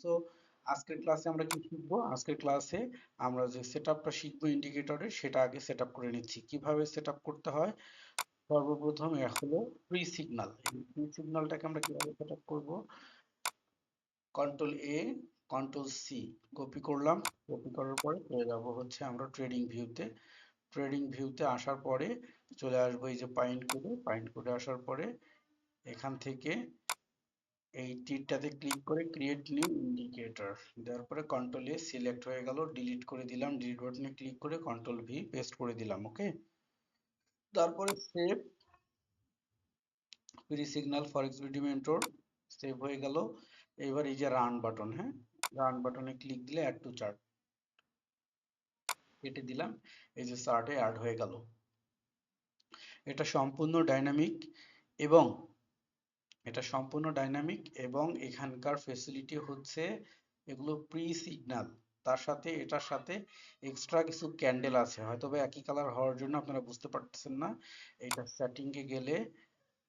তো আজকের ক্লাসে আমরা কি শিখবো? আজকের ক্লাসে আমরা যে সেটআপটা শিখবো ইন্ডিকেটরের, সেটা আগে সেটআপ করে নিচ্ছি। কিভাবে সেটআপ করতে হয়? সর্বপ্রথম হলো প্রি সিগন্যাল। এই প্রি সিগন্যালটাকে আমরা কিভাবে সেটআপ করব? Control A, control C copy করলাম। কপি করার পরে চলে যাব হচ্ছে আমরা ট্রেডিং ভিউতে। ট্রেডিং ভিউতে আসার পরে চলে আসবো এই যে পয়েন্ট কোডে। পয়েন্ট কোডে আসার পরে এখান থেকে এই তীরটাতে ক্লিক করে ক্রিয়েট নিউ ইন্ডিকেটর দেওয়ার পরে কন্ট্রোল এ সিলেক্ট হয়ে গেল, ডিলিট করে দিলাম, ডিলিট বাটনে ক্লিক করে কন্ট্রোল ভি পেস্ট করে দিলাম। ওকে, তারপরে সেভ প্রি সিগন্যাল ফরেক্স বিডি মেন্টর সেভ হয়ে গেল। এবার এই যে রান বাটন, হ্যাঁ, রান বাটনে ক্লিক দিলে অ্যাড টু চার্ট কেটে দিলাম, এই যে চার্টে অ্যাড হয়ে গেল। এটা সম্পূর্ণ ডাইনামিক এবং এবং এখানকার ফেসিলিটি হচ্ছে এগুলো প্রি সিগন্যাল। তার সাথে এটার সাথে এক্সট্রা কিছু ক্যান্ডেল আছে, হয়তো বা একই কালার হওয়ার জন্য আপনারা বুঝতে পারতেছেন না। এইটা সেটিং এ গেলে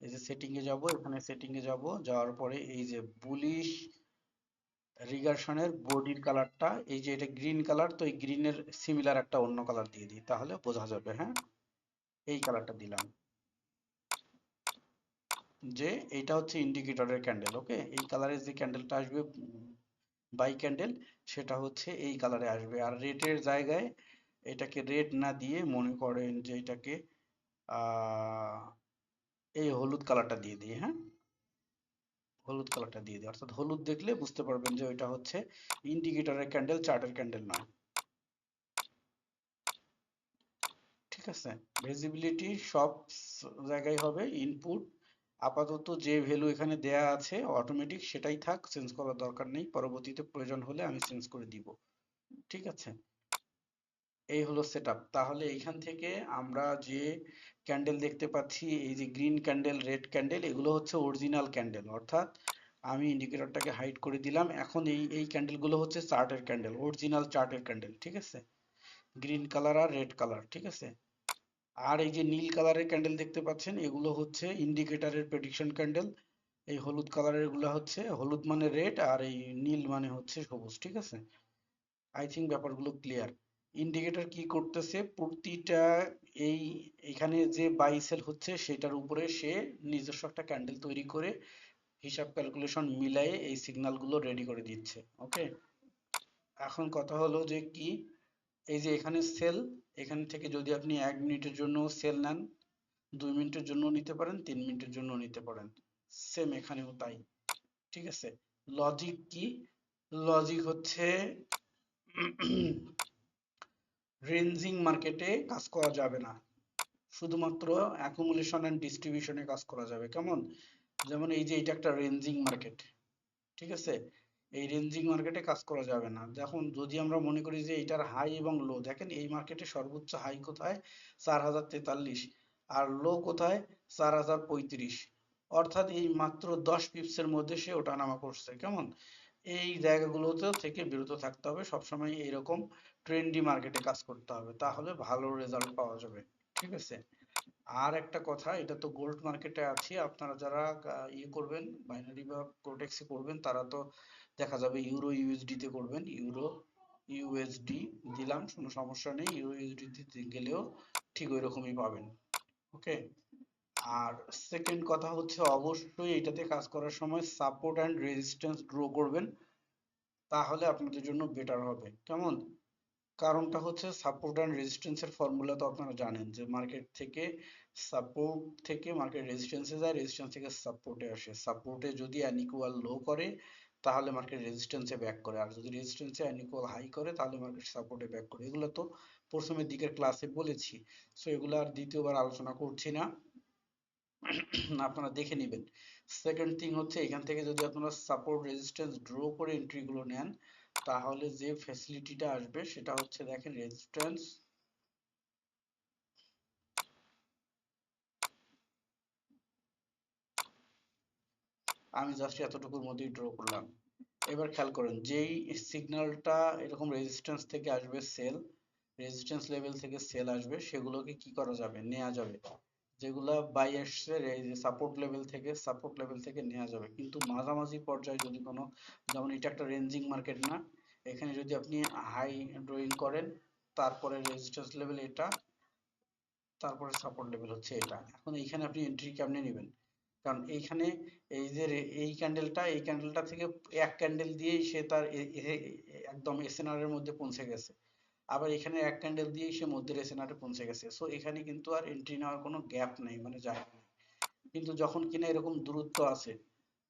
এই যে সেটিং এ যাব, এখানে সেটিং এ যাব, যাওয়ার পরে এই যে বুলিশ রিগার্সনের বডির কালারটা, এই যে এটা গ্রিন কালার, তো এই গ্রিনের সিমিলার একটা অন্য কালার দিয়ে দিই, তাহলে বোঝা যাবে। হ্যাঁ, এই কালারটা দিলাম, যে এইটা হচ্ছে ইন্ডিকেটরের ক্যান্ডেল। ওকে, এই কালারের যে ক্যান্ডেলটা আসবে বাই ক্যান্ডেল, সেটা হচ্ছে এই কালারে আসবে। আর রেডের জায়গায় এটাকে রেড না দিয়ে মনে করেন যে এটাকে আহ, এই হলুদ কালারটা দিয়ে দিই। হ্যাঁ, হলুদ কালারটা দিয়ে দিই, অর্থাৎ হলুদ দেখলে বুঝতে পারবেন যে ওইটা হচ্ছে ইন্ডিকেটরের ক্যান্ডেল, চার্টের ক্যান্ডেল নয়। ঠিক আছে, ভিজিবিলিটি সব জায়গায় হবে। ইনপুট আপাতত যে ভ্যালু এখানে দেয়া আছে অটোমেটিক সেটাই থাক, চেঞ্জ করার দরকার নেই। পরবর্তীতে প্রয়োজন হলে আমি চেঞ্জ করে দিব। ঠিক আছে, এই হলো সেটআপ। তাহলে এইখান থেকে আমরা যে ক্যান্ডেল দেখতে পাচ্ছি, এই যে গ্রিন ক্যান্ডেল, রেড ক্যান্ডেল, এগুলো হচ্ছে অরিজিনাল ক্যান্ডেল। অর্থাৎ আমি ইন্ডিকেটরটাকে হাইড করে দিলাম। এখন এই এই ক্যান্ডেলগুলো হচ্ছে চার্টের ক্যান্ডেল, অরিজিনাল চার্টের ক্যান্ডেল। ঠিক আছে, গ্রিন কালার আর রেড কালার। ঠিক আছে, আর এই যে নীল কালারের ক্যান্ডেল দেখতে পাচ্ছেন, এগুলো হচ্ছে ইন্ডিকেটরের প্রেডিকশন ক্যান্ডেল। এই হলুদ কালারের গুলা হচ্ছে, হলুদ মানে রেড আর এই নীল মানে হচ্ছে সবুজ। ঠিক আছে, আই থিঙ্ক ব্যাপারগুলো ক্লিয়ার। ইন্ডিকেটর কি করতেছে, প্রতিটা এই এখানে যে বাই সেল হচ্ছে সেটার উপরে সে নিজস্ব একটা ক্যান্ডেল তৈরি করে হিসাব ক্যালকুলেশন মিলায়ে এই সিগন্যালগুলো রেডি করে দিচ্ছে। ওকে, এখন কথা হলো যে কি, এই যে এখানে সেল, এখান থেকে যদি আপনি 1 মিনিটের জন্য সেল নেন, 2 মিনিটের জন্য নিতে পারেন, 3 মিনিটের জন্য নিতে পারেন, সেম এখানেও তাই। ঠিক আছে, লজিক কি? লজিক হচ্ছে রেঞ্জিং মার্কেটে কাজ করা যাবে না, শুধুমাত্র অ্যাকুমুলেশন এন্ড ডিস্ট্রিবিউশনে কাজ করা যাবে। কেমন? যেমন এই যে এটা একটা রেঞ্জিং মার্কেট। ঠিক আছে, এই রেঞ্জিং মার্কেটে কাজ করা যাবে না। দেখুন, যদি আমরা মনে করি যে এটার হাই এবং লো, দেখেন এই মার্কেটে সর্বোচ্চ হাই কোথায়? 4043। আর লো কোথায়? 4035। অর্থাৎ এই মাত্র 10 পিপসের মধ্যে সে ওঠানামা করছে। কেমন? এই জায়গাগুলোতে থেকে বিরত থাকতে হবে, সবসময় এইরকম ট্রেন্ডি মার্কেটে কাজ করতে হবে, তাহলে ভালো রেজাল্ট পাওয়া যাবে। ঠিক আছে, আর একটা কথা, এটা তো গোল্ড মার্কেটে আছি, আপনারা যারা ইয়ে করবেন, বাইনারি বা প্রোটেক্সে করবেন, তারা তো দেখা যাবে ইউরো ইউএসডি তে করবেন। ইউরো ইউএসডি দিলাম, কোনো সমস্যা নেই, ইউরো ইউএসডি তে গেলেও ঠিক ওই রকমই পাবেন। ওকে, আর সেকেন্ড কথা হচ্ছে অবশ্যই এটাতে কাজ করার সময় সাপোর্ট অ্যান্ড রেজিস্ট্যান্স ড্র করবেন, তাহলে আপনাদের জন্য বেটার হবে। কেমন? কারণটা হচ্ছে সাপোর্ট অ্যান্ড রেজিস্ট্যান্সের ফর্মুলা তো আপনারা জানেন, যে মার্কেট থেকে সাপোর্ট থেকে মার্কেট রেজিস্ট্যান্সে যায়, রেজিস্ট্যান্স থেকে সাপোর্টে আসে। সাপোর্টে যদি আনইকুয়াল লো করে তাহলে মার্কেট রেজিস্ট্যান্সে ব্যাক করে, আর যদি রেজিস্ট্যান্সে আনইকুয়াল হাই করে তাহলে মার্কেট সাপোর্টে ব্যাক করে। এগুলো তো প্রথমের দিকের ক্লাসে বলেছি, সো এগুলো আর দ্বিতীয়বার আলোচনা করছি না, আপনারা দেখে নেবেন। সেকেন্ড থিং হচ্ছে, এখান থেকে যদি আপনারা সাপোর্ট রেজিস্ট্যান্স ড্র করে এন্ট্রি গুলো নেন, তাহলে যে ফ্যাসিলিটিটা আসবে সেটা হচ্ছে, দেখেন রেজিস্ট্যান্স, আমি জাস্ট এতটুকুর মধ্যেই ড্র করলাম। এবার খেয়াল করেন, যেই সিগন্যালটা এরকম রেজিস্ট্যান্স থেকে আসবে সেল, রেজিস্ট্যান্স লেভেল থেকে সেল আসবে, সেগুলোকে কি করা যাবে? নেওয়া যাবে। যেগুলা বাই আসছে এই যে সাপোর্ট লেভেল থেকে নেওয়া যাবে, কিন্তু মাঝামাঝি পর্যায়ে যদি কোনো, যেমন এটা একটা রেঞ্জিং মার্কেট না, এখানে যদি আপনি হাই ড্রয়িং করেন, তারপরে রেজিস্ট্যান্স লেভেল এটা, তারপরে সাপোর্ট লেভেল হচ্ছে এটা, এখন এইখানে আপনি এন্ট্রি কেমনে নেবেন? কারণ এইখানে এই ক্যান্ডেলটা থেকে এক ক্যান্ডেল দিয়েই সে তার একদম এসএনআর এর মধ্যে পৌঁছে গেছে, আবার এখানে এক ক্যান্ডেল দিয়েই সে মধ্যের এসএনআর এ পৌঁছে গেছে, সো এখানে কিন্তু আর এন্ট্রি নেওয়ার কোনো গ্যাপ নেই, মানে জায়গা নেই। কিন্তু যখন কিনা এরকম দূরত্ব আছে,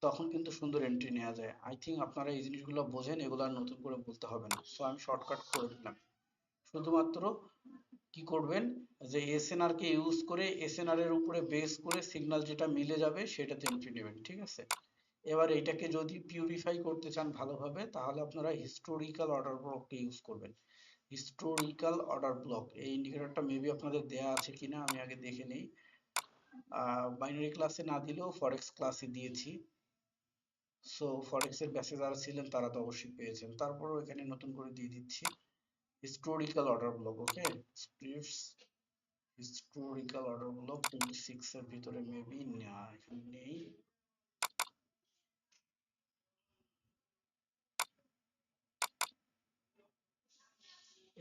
তখন কিন্তু সুন্দর এন্ট্রি নেওয়া যায়। আই থিঙ্ক আপনারা এই জিনিসগুলো বোঝেন, এগুলো আর নতুন করে বলতে হবে না, সো আমি শর্টকাট করে দিলাম। শুধুমাত্র কি করবেন, যে এসএনআর কে ইউজ করে এসএনআর এর উপরে বেস করে সিগন্যাল যেটা মিলে যাবে সেটাতে এন্ট্রি নেবেন, ঠিক আছে? এবার এটাকে যদি পিউরিফাই করতে চান ভালোভাবে, তাহলে আপনারা হিস্টোরিক্যাল অর্ডার ব্লককে ইউজ করবেন। হিস্টোরিক্যাল অর্ডার ব্লক, এই ইন্ডিকেটরটা মেবি আপনাদের দেয়া আছে কিনা আমি আগে দেখে নেই। বাইনারি ক্লাসে না দিলেও ফরেক্স ক্লাসে দিয়েছি, সো ফরেক্স এর ব্যাচে যারা ছিলেন তারা তো অবশ্যই পেয়েছেন, তারপরও এখানে নতুন করে দিয়ে দিচ্ছি হিস্টোরিক্যাল অর্ডার ব্লক। ওকে, স্প্লিটস হিস্টোরিক্যাল অর্ডার ব্লক 26 এর ভিতরে মেবি না, এখানে নেই।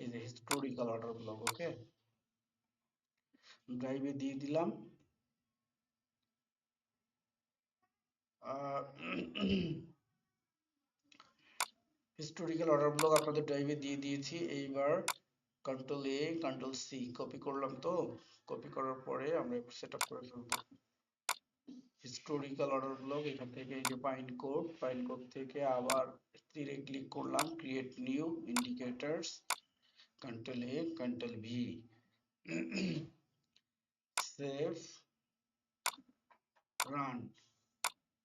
এই যে হিস্টোরিক্যাল অর্ডার ব্লক, ওকে, ড্রাইভে দিয়ে দিলাম। হিস্টোরিক্যাল অর্ডার ব্লক আপনাদের ড্রাইভে দিয়ে দিয়েছি। এইবার control A control C copy করলাম, তো কপি করার পরে আমরা সেট আপ করে ফেলবো হিস্টোরিক্যাল অর্ডার ব্লক। এখান থেকে এই যে পাইন কোড থেকে আবার তীরে ক্লিক করলাম, create new indicators, control A control V, save, run.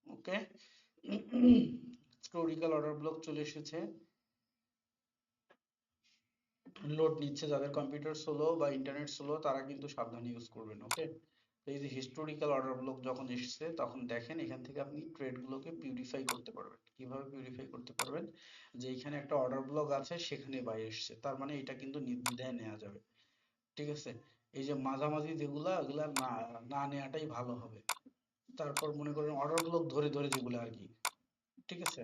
Okay, historical order block চলে এসেছে, লোড নিচ্ছে। যাদের কম্পিউটার স্লো বা ইন্টারনেট স্লো তারা কিন্তু সাবধানে ইউজ করবেন। ওকে, এই যে হিস্টোরিক্যাল অর্ডার ব্লক যখন এসেছে, তখন দেখেন এখান থেকে আপনি ট্রেড গুলোকে পিউরিফাই করতে পারবেন। কিভাবে পিউরিফাই করতে পারবেন, যে এখানে একটা অর্ডার ব্লক আছে, সেখানে বাই এসছে, তার মানে এটা কিন্তু নির্দ্বিধায় নেওয়া যাবে, ঠিক আছে? এই যে মাঝামাঝি যেগুলা, ওগুলা না না নেওয়াটাই ভালো হবে। তারপর মনে করেন অর্ডার ব্লক ধরে ধরে যেগুলো আর কি, ঠিক আছে?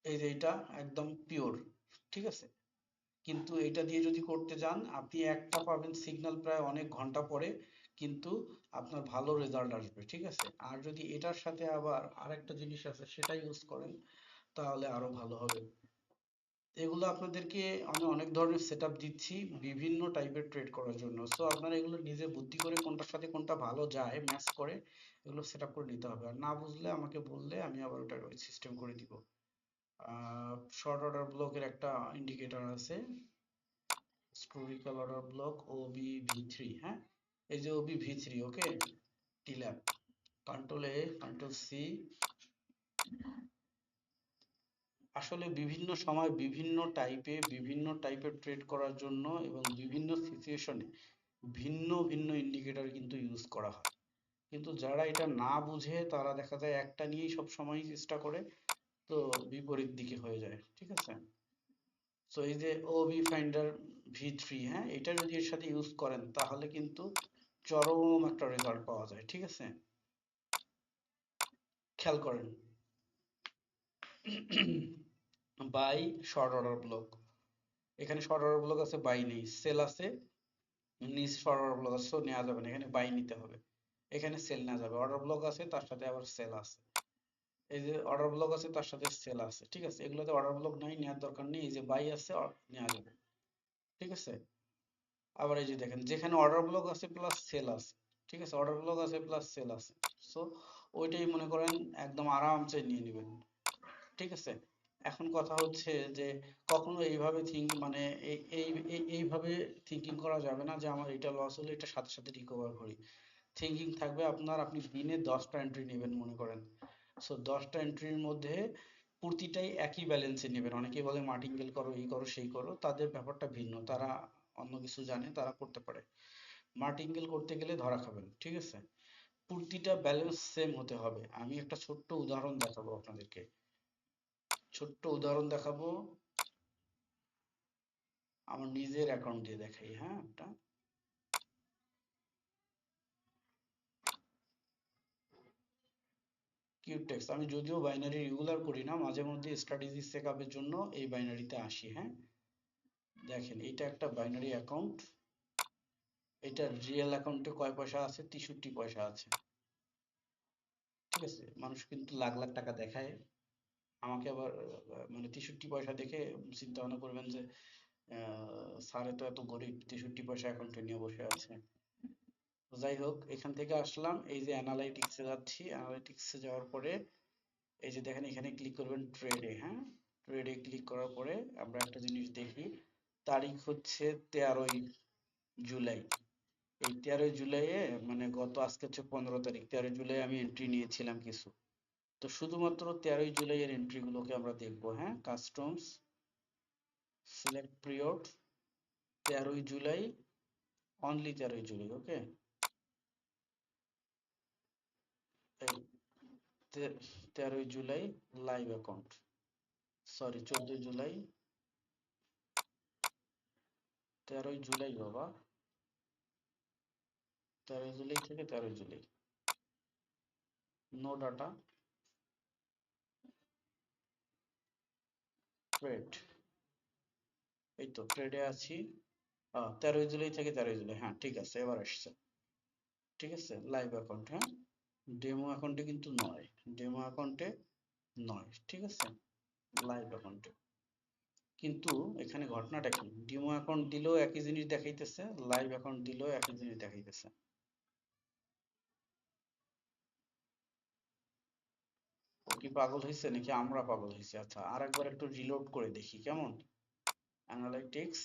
এই যে এটা একদম পিওর, ঠিক আছে? কিন্তু এটা দিয়ে যদি করতে যান, আপনি একটা পাবেন সিগন্যাল প্রায় অনেক ঘন্টা পরে, কিন্তু আপনার ভালো রেজাল্ট আসবে, ঠিক আছে? আর যদি এটার সাথে আবার আরেকটা জিনিস আছে সেটা ইউজ করেন, তাহলে আরো ভালো হবে। এগুলো আপনাদেরকে আমি অনেক ধরনের সেট আপ দিচ্ছি বিভিন্ন টাইপের ট্রেড করার জন্য, সো আপনারা এগুলো নিজে বুদ্ধি করে কোনটার সাথে কোনটা ভালো যায় ম্যাচ করে এগুলো সেট আপ করে নিতে হবে। আর না বুঝলে আমাকে বললে আমি আবার ওটা সিস্টেম করে দিব। শর্ট অর্ডার ব্লকের একটা ইন্ডিকেটর আছে, historical order block O B V three, হ্যাঁ, এই যে ওবি ভি থ্রি, ওকে, টিল্যাব, কন্ট্রোল এ কন্ট্রোল সি। আসলে বিভিন্ন সময় বিভিন্ন টাইপের ট্রেড করার জন্য এবং বিভিন্ন সিচুয়েশনে ভিন্ন ভিন্ন ইন্ডিকেটর কিন্তু ইউজ করা হয়, কিন্তু যারা এটা না বুঝে তারা দেখা যায় একটা নিয়েই সব সময় চেষ্টা করে, তো বিপরীত দিকে হয়ে যায়, ঠিক আছে? সো এই যে ওবি ফাইন্ডার ভি থ্রি, হ্যাঁ, এটা যদি এর সাথে ইউজ করেন তাহলে কিন্তু চরম একটা রেজাল্ট পাওয়া যায়, ঠিক আছে? খেয়াল করেন, বাই শর্ট অর্ডার ব্লক, এখানে শর্ট অর্ডার ব্লক আছে, বাই নেই, সেল আছে, নিচ শর্ট অর্ডার ব্লক আছে, so নেওয়া যাবে না, এখানে বাই নিতে হবে, এখানে সেল নেওয়া যাবে। অর্ডার ব্লক আছে তার সাথে আবার সেল আছে, এই যে অর্ডার ব্লক আছে তার সাথে সেল আছে, ঠিক আছে? এগুলোতে অর্ডার ব্লক নাই, নেওয়ার দরকার নেই, এই যে বাই আছে নেওয়া যাবে, ঠিক আছে? আবার এই যে দেখেন, যেখানে অর্ডার ব্লক আছে প্লাস সেল আছে, ঠিক আছে, অর্ডার ব্লক আছে প্লাস সেল আছে, সো ওইটাই মনে করেন একদম আরামসে নিয়ে নেবেন, ঠিক আছে? এখন কথা হচ্ছে যে কখনো এইভাবে মানে এইভাবে থিঙ্কিং করা যাবে না যে আমার এটা লস হলে এটা সাথে সাথে রিকভার করি। থিঙ্কিং থাকবে আপনার, আপনি দিনে 10টা এন্ট্রি নেবেন মনে করেন, সো 10টা এন্ট্রির মধ্যে প্রতিটাই একই ব্যালেন্সে নেবেন। অনেকেই বলে মার্টিঙ্গেল করো, এই করো সেই করো, তাদের ব্যাপারটা ভিন্ন, তারা অন্য কিছু জানে, তারা করতে পারে। মার্টিঙ্গেল করতে গেলে ধরা খাবেন, ঠিক আছে? প্রতিটা ব্যালেন্স সেম হতে হবে। আমি একটা ছোট্ট উদাহরণ দেখাবো আপনাদেরকে, ছোট্ট উদাহরণ দেখাবো, আমার নিজের অ্যাকাউন্ট দিয়ে দেখাই, হ্যাঁ, একটা কিউব টেক্সট আমি যদিও বাইনারি রেগুলার করি না, মাঝে মধ্যে স্ট্র্যাটেজি চেকআপের জন্য এই বাইনারিতে আসি। হ্যাঁ, দেখেন এটা একটা বাইনারি অ্যাকাউন্ট, এটা রিয়েল অ্যাকাউন্টে কয় পয়সা আছে? 63 পয়সা আছে। ঠিক আছে, মানুষ কিন্তু লাখ লাখ টাকা দেখায়, আমাকে আবার মানে 63 পয়সা দেখে চিন্তা ভাবনা করবেন যে স্যারে তো এত গরিব, 63 পয়সা অ্যাকাউন্টে নিয়ে বসে আছে। তো যাই হোক, এখান থেকে আসলাম, এই যে অ্যানালাইটিক্সে যাচ্ছি, অ্যানালাইটিক্সে যাওয়ার পরে এই যে দেখেন এখানে ক্লিক করবেন ট্রেডে। হ্যাঁ, ট্রেডে ক্লিক করার পরে আমরা একটা জিনিস দেখি, তারিখ হচ্ছে 13ই জুলাই। এই 13ই জুলাইয়ে মানে গত আজকে হচ্ছে 15 তারিখ, 13ই জুলাই আমি এন্ট্রি নিয়েছিলাম কিছু। তো শুধুমাত্র 13ই জুলাইয়ের এন্ট্রি গুলোকে আমরা দেখবো। হ্যাঁ, কাস্টমস, সিলেক্ট পিরিয়ড, 13ই জুলাই, অনলি 13ই জুলাই। ওকে, এই 13ই জুলাই লাইভ অ্যাকাউন্ট, সরি 14ই জুলাই, 13ই জুলাই বাবা, 13ই জুলাই থেকে 13ই জুলাই, নো ডাটা, ট্রেড, এই তো ট্রেডে আছি। 13ই জুলাই থেকে 13ই জুলাই, হ্যাঁ ঠিক আছে, এবার আসছে। ঠিক আছে, লাইভ অ্যাকাউন্ট। হ্যাঁ, ডেমো অ্যাকাউন্টে কিন্তু নয়, ডেমো অ্যাকাউন্টে নয়। ঠিক আছে, লাইভ অ্যাকাউন্টে। কিন্তু এখানে ঘটনাটা কি, ডেমো অ্যাকাউন্ট দিলেও একই জিনিস দেখাইতেছে, লাইভ অ্যাকাউন্ট দিলেও একই জিনিস দেখাইতেছে। ও কি পাগল হয়েছে নাকি আমরা পাগল হয়েছি? আচ্ছা, আর একবার একটু রিলোড করে দেখি কেমন। অ্যানালাইটিক্স,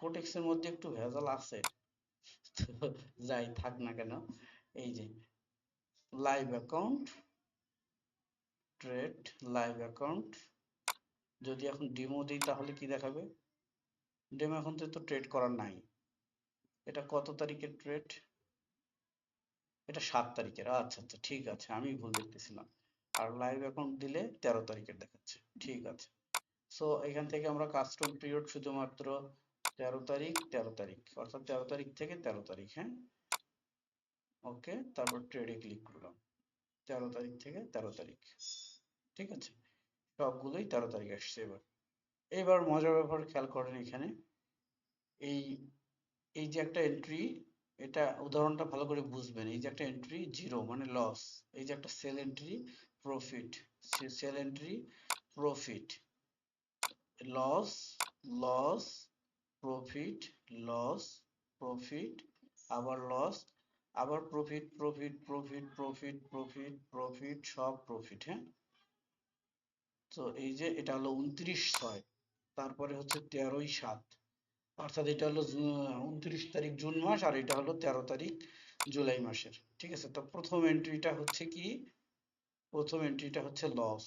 কোটেক্সের মধ্যে একটু ভেজাল আছে, তো যাই থাক না কেন। এই যে live account, trade, live account, যদি এখন ডেমো দিই তাহলে কি দেখাবে? ডেমো এখন তো ট্রেড করার নাই। এটা কত তারিখের ট্রেড? এটা 7 তারিখের। আচ্ছা আচ্ছা, ঠিক আছে, আমি ভুল দেখতেছিলাম। আর লাইভ অ্যাকাউন্ট দিলে 13 তারিখের দেখাচ্ছে। ঠিক আছে, সো এখান থেকে আমরা কাস্টম পিরিয়ড শুধুমাত্র 13 তারিখ, 13 তারিখ, অর্থাৎ 13 তারিখ থেকে 13 তারিখ। হ্যাঁ, ওকে, তারপর ট্রেডে ক্লিক করলাম, 13 তারিখ থেকে 13 তারিখ। ঠিক আছে, সবগুলোই 13 তারিখ আসছে। এবার এবার মজার ব্যাপার খেয়াল করেন এখানে, এই এই যে একটা এন্ট্রি, এটা উদাহরণটা ভালো করে বুঝবেন। এই যে একটা এন্ট্রি জিরো মানে লস, এই যে একটা sell entry profit, sell entry profit, loss, loss, profit, loss, profit, আবার লস, আবার profit, profit, profit, profit, profit, profit, সব প্রফিট। হ্যাঁ, তো এই যে এটা হলো 29/6, তারপরে হচ্ছে 13ই/7, অর্থাৎ এটা হলো 29 তারিখ জুন মাস, আর এটা হলো 13 তারিখ জুলাই মাসের। ঠিক আছে, তো প্রথম এন্ট্রিটা হচ্ছে কি, প্রথম এন্ট্রিটা হচ্ছে লস,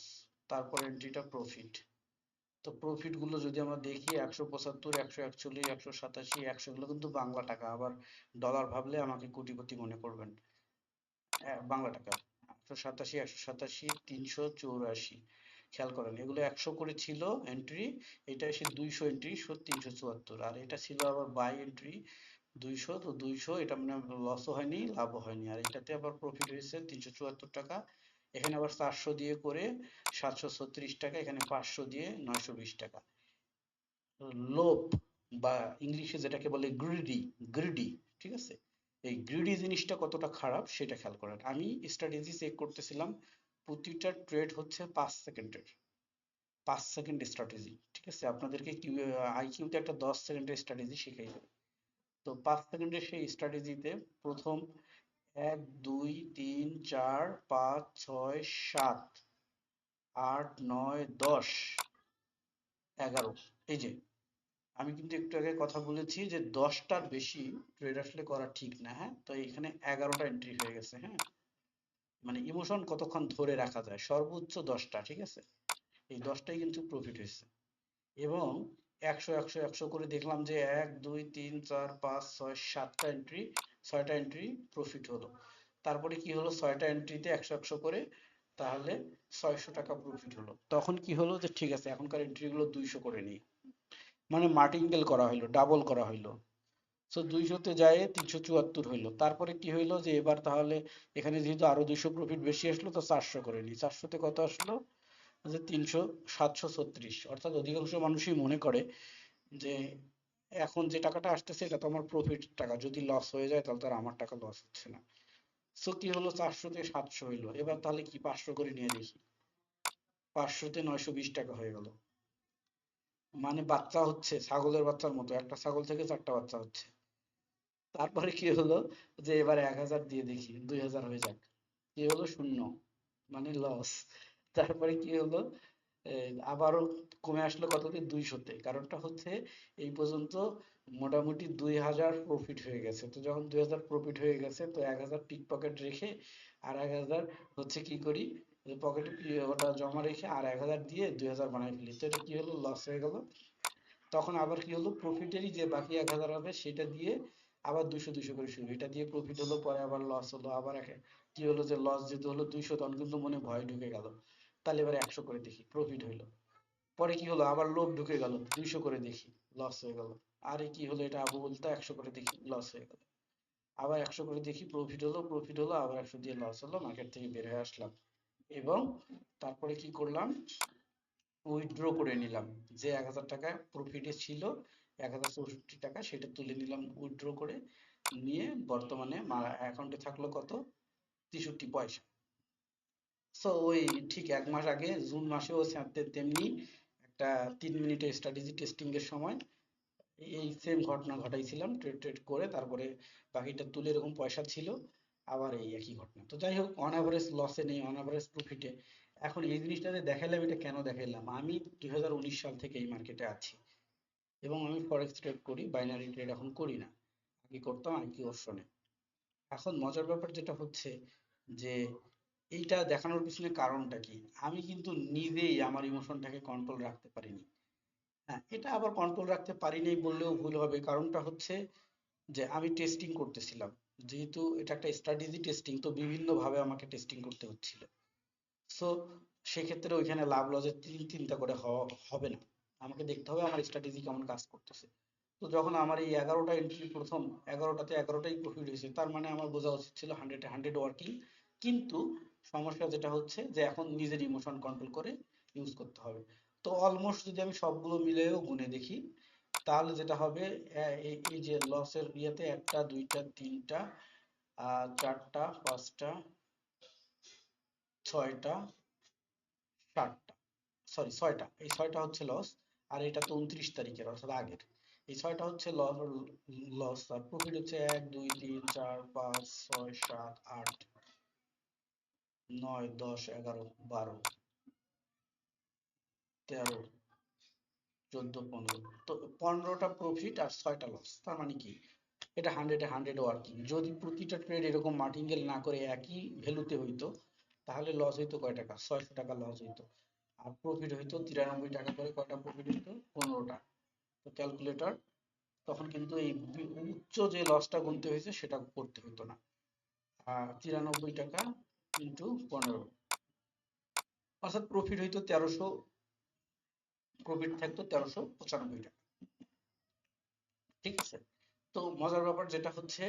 তারপর এন্ট্রিটা প্রফিট। তো প্রফিট গুলো যদি আমরা দেখি, 175, 141, 187, 100, গুলো কিন্তু বাংলা টাকা, আবার ডলার ভাবলে আমাকে কোটিপতি মনে করবেন। বাংলা টাকা, 187, 187, 384, খেয়াল করেন এগুলো 100 করে ছিল এন্ট্রি, এটা এসে 200 এন্ট্রি, 374, আর এটা ছিল আবার বাই এন্ট্রি 200, তো 200 এটা মানে লসও হয়নি লাভও হয়নি, আর এটাতে আবার প্রফিট হয়েছে 374 টাকা। এখানে আবার 400 দিয়ে করে 736 টাকা, এখানে 500 দিয়ে 920 টাকা। লোভ বা ইংলিশে যেটাকে বলে গ্রিডি, গ্রিডি, ঠিক আছে, এই গ্রিডি জিনিসটা কতটা খারাপ সেটা খেয়াল করেন। আমি স্ট্র্যাটেজি চেক করতেছিলাম, প্রতিটা ট্রেড হচ্ছে 5 সেকেন্ডের, 5 সেকেন্ড স্ট্র্যাটেজি। ঠিক আছে, আপনাদেরকে কিউ আইকিউতে একটা 10 সেকেন্ডের স্ট্র্যাটেজি শিখাই দেবে। তো 5 সেকেন্ডের সেই স্ট্র্যাটেজিতে প্রথম 1 2 3 4 5 6 7 8 9 10 11, এই যে আমি কিন্তু একটু আগে কথা বলেছি যে 10টার বেশি ট্রেড আসলে করা ঠিক না। হ্যাঁ, তো এখানে 11টা এন্ট্রি হয়ে গেছে। হ্যাঁ, মানে ইমোশন কতক্ষণ ধরে রাখা যায়, সর্বোচ্চ 10টা। ঠিক আছে, এই 10টাই কিন্তু প্রফিট হয়েছে। এবং 100 100 100 করে দেখলাম যে 1 2 3 4 5 6 7টা এন্ট্রি, 6টা এন্ট্রি প্রফিট হলো। তারপরে কি হলো, 6টা এন্ট্রিতে 100 100 করে, তাহলে 600 টাকা প্রফিট হলো। তখন কি হলো যে ঠিক আছে, এখনকার এন্ট্রি গুলো 200 করে নিই, মানে মার্টিনগেল করা হইলো, ডাবল করা হইলো। সো 200-তে যায় 374 হইলো। তারপরে কি হইলো যে এবার তাহলে এখানে যেহেতু আরো 200 প্রফিট বেশি আসলো তো 400 করে নিই। 400-তে কত আসলো? যে 736। অর্থাৎ অধিকাংশ মানুষই মনে করে যে এখন যে টাকাটা আসতেছে এটা তো আমার প্রফিট টাকা, যদি লস হয়ে যায় তাহলে তো আর আমার টাকা লস হচ্ছে না। সো কি হলো, 400-তে 700 হইলো। এবার তাহলে কি 500 করে নিয়ে দেখি। 500-তে 920 টাকা হয়ে গেল। মানে বাচ্চা হচ্ছে ছাগলের বাচ্চার মতো, একটা ছাগল থেকে 4টা বাচ্চা হচ্ছে। তারপরে কি হলো যে এবার 1000 দিয়ে দেখি 2000 হয়ে যাক। কি হলো? শূন্য, মানে লস। তারপরে কি হলো, আবারও কমে আসলো কততে? 200-তে। কারণটা হচ্ছে এই পর্যন্ত মোটামুটি 2000 প্রফিট হয়ে গেছে। তো যখন 2000 প্রফিট হয়ে গেছে তো 1000 পিক পকেট রেখে আর 1000 হচ্ছে কি করি, পকেটে ওটা জমা রেখে আর 1000 দিয়ে 2000 বানাই ফেলি। তো এটা কি হলো, লস হয়ে গেল। তখন আবার কি হলো, প্রফিটেরই যে বাকি 1000 হবে সেটা দিয়ে আবার 200 200 করে শুরু। এটা দিয়ে প্রফিট হলো, পরে আবার লস হলো, আবার কি হলো যে লস যেহেতু হলো 200, তখন কিন্তু মনে ভয় ঢুকে গেল। তাহলে এবার 100 করে দেখি, প্রফিট হইলো। পরে কি হলো, আবার লোভ ঢুকে গেল, 200 করে দেখি, লস হয়ে গেল। আরে কি হলো, এটা আবু বলতে 100 করে দেখি, লস হয়ে গেল। আবার 100 করে দেখি, প্রফিট হলো, আবার 100 দিয়ে লস হলো, মার্কেট থেকে বের হয়ে আসলাম। এবং তারপরে কি করলাম, উইথড্র করে নিলাম। যে 1000 টাকা প্রফিটে ছিল, 1064 টাকা, সেটা তুলে নিলাম উইথড্র করে নিয়ে। বর্তমানে অ্যাকাউন্টে থাকলো কত? 63 পয়সা। সো ওই ঠিক 1 মাস আগে জুন মাসেও তেমনি একটা 3 মিনিটের স্ট্র্যাটেজি টেস্টিং এর সময় এই সেম ঘটনা ঘটাইছিলাম। ট্রেড ট্রেড করে তারপরে বাকিটা তুলে এরকম পয়সা ছিল। আবার এই একই ঘটনা। তো যাই হোক, অন অ্যাভারেজ লসে নেই, অন অ্যাভারেজ প্রফিটে। এখন এই জিনিসটা যে দেখাইলাম, এটা কেন দেখাইলাম? আমি 2019 সাল থেকে এই মার্কেটে আছি এবং আমি ফরেক্স ট্রেড করি, বাইনারি ট্রেড এখন করি না। আগে করতাম আইকিউ অপশনে। এখন মজার ব্যাপার যেটা হচ্ছে যে এইটা দেখানোর পিছনে কারণটা কি? আমি কিন্তু নিজেই আমার ইমোশনটাকে কন্ট্রোল রাখতে পারিনি। হ্যাঁ, এটা আবার কন্ট্রোল রাখতে পারিনি বললেও ভুল হবে। কারণটা হচ্ছে যে আমি টেস্টিং করতেছিলাম। যেহেতু এটা একটা স্ট্র্যাটেজি টেস্টিং, তো বিভিন্ন ভাবে আমাকে টেস্টিং করতে হচ্ছিল। সো সেক্ষেত্রে ওইখানে লাভ লসের চিন্তা করে হবে না। আমাকে দেখতে হবে আমার স্ট্র্যাটেজি কেমন কাজ করতেছে। তো যখন আমার এই 11টা এন্ট্রি, প্রথম 11টাতে 11টাই প্রফিট হয়েছে, তার মানে আমার বোঝা উচিত ছিল 100-এ 100 ওয়ার্কিং। কিন্তু সমস্যা যেটা হচ্ছে যে এখন নিজের ইমোশন কন্ট্রোল করে ইউজ করতে হবে। তো অলমোস্ট যদি আমি সবগুলো মিলেও গুনে দেখি, তাহলে যেটা হবে, এই যে লসের ইয়েতে 1টা 2টা 3টা 4টা 5টা 6টা 7টা, সরি 6টা, এই 6টা হচ্ছে লস। আর এটা তো 29 তারিখের, অর্থাৎ আগের। এই 6টা হচ্ছে লস। আর প্রফিট হচ্ছে 1 2 3 4 5 6 7 8 9 10 11 12 13 14 15। তো 15টা প্রফিট আর 6টা লস। তার মানে কি, এটা 100-এ 100 ওয়ার্কিং। যদি প্রতিটা ট্রেড এরকম মার্টিঙ্গেল না করে একই ভ্যালুতে হইতো, তাহলে লস হইতো কয় টাকা? 600 টাকা লস হইতো। আর প্রফিট হইতো 93 টাকা করে। কয়টা প্রফিট হইতো? 15টা। তো ক্যালকুলেটর, তখন কিন্তু এই উচ্চ যে লসটা গুনতে হয়েছে সেটা করতে হতো না। আর 93 টাকা ইন্টু 15, অর্থাৎ প্রফিট হইতো 1300, প্রফিট থাকতো 1395 টাকা। ঠিক আছে? তো মজার ব্যাপার যেটা হচ্ছে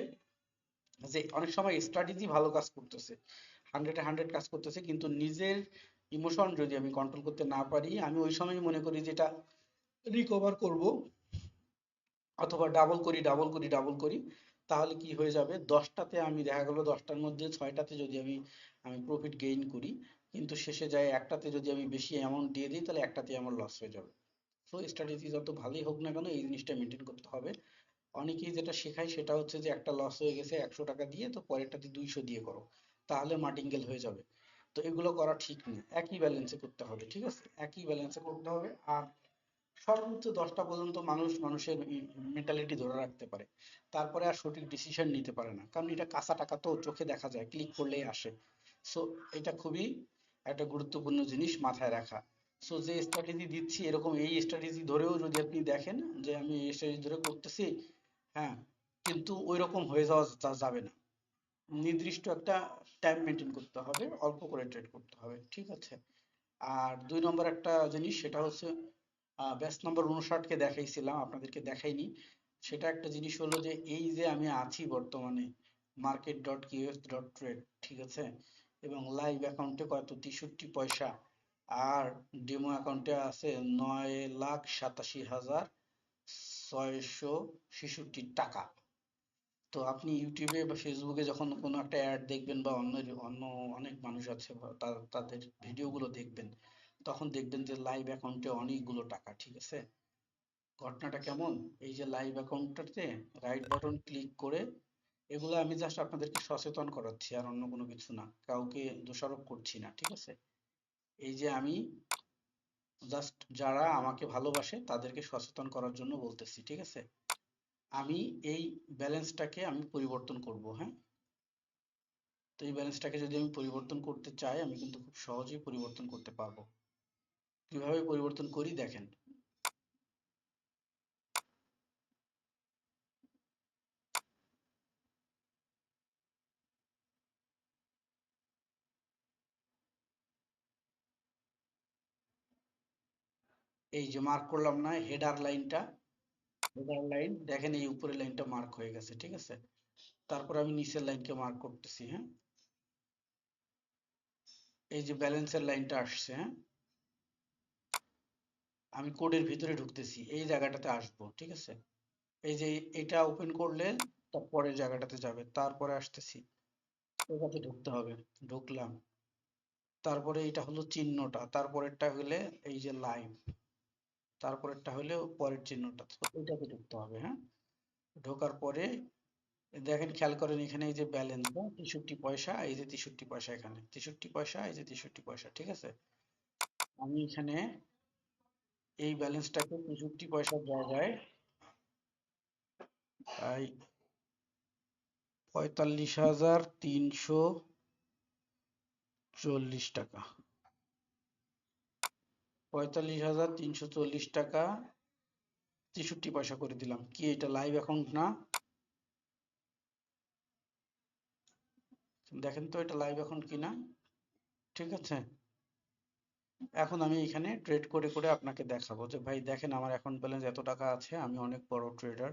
যে অনেক সময় স্ট্র্যাটেজি ভালো কাজ করতেছে, 100-এ 100 কাজ করতেছে, কিন্তু নিজের ইমোশন যদি আমি কন্ট্রোল করতে না পারি, আমি ওই সময় মনে করি যেটা রিকভার করব, অথবা ডাবল করি, তাহলে কি হয়ে যাবে, 10টাতে আমি দেখা গেল 10টার মধ্যে 6টাতে যদি আমি আমি প্রফিট গেইন করি, কিন্তু শেষে যায় একটাতে যদি আমি বেশি অ্যামাউন্ট দিয়ে দিই, তাহলে একটাতে আমার লস হয়ে যাবে। তো স্ট্র্যাটেজি যত ভালোই হোক না কেন, এই জিনিসটা মেনটেন করতে হবে। অনেকেই যেটা শেখায় সেটা হচ্ছে যে একটা লস হয়ে গেছে 100 টাকা দিয়ে, তো পরেরটাতে 200 দিয়ে করো, তাহলে মার্টিঙ্গেল হয়ে যাবে। তো এগুলো করা ঠিক না, একই ব্যালেন্সে করতে হবে। ঠিক আছে, একই ব্যালেন্সে করতে হবে। আর সর্বোচ্চ 10টা পর্যন্ত মানুষ মানুষের মেন্টালিটি ধরে রাখতে পারে, তারপরে আর সঠিক ডিসিশন নিতে পারে না, কারণ এটা কাঁচা টাকা, তো চোখে দেখা যায়, ক্লিক করলেই আসে। সো এটা খুবই একটা গুরুত্বপূর্ণ জিনিস মাথায় রাখা। সো যে স্ট্র্যাটেজি দিচ্ছি, এরকম এই স্ট্র্যাটেজি ধরেও যদি আপনি দেখেন যে আমি এই স্ট্র্যাটেজি ধরে করতেছি, হ্যাঁ, কিন্তু ওই রকম হয়ে যাওয়া যাবে না। নির্দিষ্ট একটা টাইম মেনটেন করতে হবে, অল্প করে ট্রেড করতে হবে। ঠিক আছে? আর 2 নম্বর একটা জিনিস, সেটা হচ্ছে ব্যাচ নাম্বার 59 কে দেখাইছিলাম, আপনাদেরকে দেখাইনি। সেটা একটা জিনিস হলো যে এই যে আমি আছি বর্তমানে market.qs.trade, ঠিক আছে, এবং লাইভ অ্যাকাউন্টে কত 63 পয়সা, আর ডেমো অ্যাকাউন্টে আছে 9,87,666 টাকা। তো আপনি ইউটিউবে বা ফেসবুকে যখন কোনো একটা অ্যাড দেখবেন বা অন্য অন্য অনেক মানুষ আছে বা তাদের ভিডিওগুলো দেখবেন, তখন দেখবেন যে লাইভ অ্যাকাউন্টে অনেকগুলো টাকা, ঠিক আছে। ঘটনাটা কেমন, এই যে লাইভ অ্যাকাউন্টটাতে রাইট বাটন ক্লিক করে, এগুলো আমি জাস্ট আপনাদেরকে সচেতন করাচ্ছি, আর অন্য কোনো কিছু না, কাউকে দোষারোপ করছি না, ঠিক আছে। এই যে আমি জাস্ট যারা আমাকে ভালোবাসে তাদেরকে সচেতন করার জন্য বলতেছি, ঠিক আছে। আমি এই ব্যালেন্সটাকে আমি পরিবর্তন করব, হ্যাঁ। তো এই ব্যালেন্সটাকে যদি আমি পরিবর্তন করতে চাই, আমি কিন্তু খুব সহজেই পরিবর্তন করতে পারবো। কিভাবে পরিবর্তন করি দেখেন। এই যে মার্ক করলাম না হেডার লাইনটা, হেডার লাইন দেখেন, এই উপরের লাইনটা মার্ক হয়ে গেছে, ঠিক আছে। তারপর আমি নিচের লাইনকে মার্ক করতেছি, হ্যাঁ। এই যে ব্যালেন্সের লাইনটা আসছে, হ্যাঁ। আমি কোডের ভিতরে ঢুকতেছি, এই জায়গাটাতে আসবো, ঠিক আছে। এই যে এটা ওপেন করলে তার পরের জায়গাটাতে যাবে, তারপরে আসতেছি, এটাতে ঢুকতে হবে, ঢুকলাম। তারপরে এটা হলো চিহ্নটা, তারপরেরটা হলে এই যে লাইন, তারপরেরটা হলে পরের চিহ্নটা, তো এটাতে ঢুকতে হবে, হ্যাঁ। ঢোকার পরে দেখেন, খেয়াল করেন এখানে এই যে ব্যালেন্স 63 পয়সা, এই যে 63 পয়সা, এখানে 63 পয়সা, এই যে 63 পয়সা, ঠিক আছে। আমি এখানে এই ব্যালেন্সটাকে 63 পয়সার জায়গায় এই 45,340 টাকা, 45,340 টাকা 63 পয়সা করে দিলাম। কি এটা লাইভ অ্যাকাউন্ট না? দেখেন তো এটা লাইভ অ্যাকাউন্ট কিনা, ঠিক আছে। এখন আমি এখানে ট্রেড করে করে আপনাকে দেখাবো যে ভাই দেখেন আমার অ্যাকাউন্ট ব্যালেন্স এত টাকা আছে, আমি অনেক বড় ট্রেডার,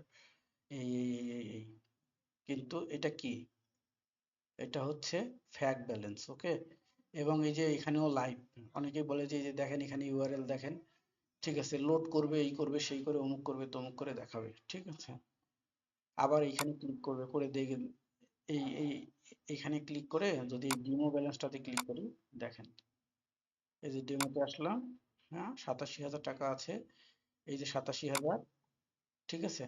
এই। কিন্তু এটা কি, এটা হচ্ছে ফ্যাক ব্যালেন্স, ওকে। এবং এই যে এখানেও লাইভ, অনেকেই বলে যে এই যে দেখেন এখানে ইউআরএল দেখেন, ঠিক আছে, লোড করবে, এই করবে, সেই করে, অমুক করবে, তমুক করে দেখাবে, ঠিক আছে। আবার এইখানে ক্লিক করবে, করে দেখেন, এই এইখানে ক্লিক করে যদি ডেমো ব্যালেন্সটাতে ক্লিক করি, দেখেন এই যে ডেমোতে আসলাম, হ্যাঁ, 87,000 টাকা আছে, এই যে 87,000, ঠিক আছে।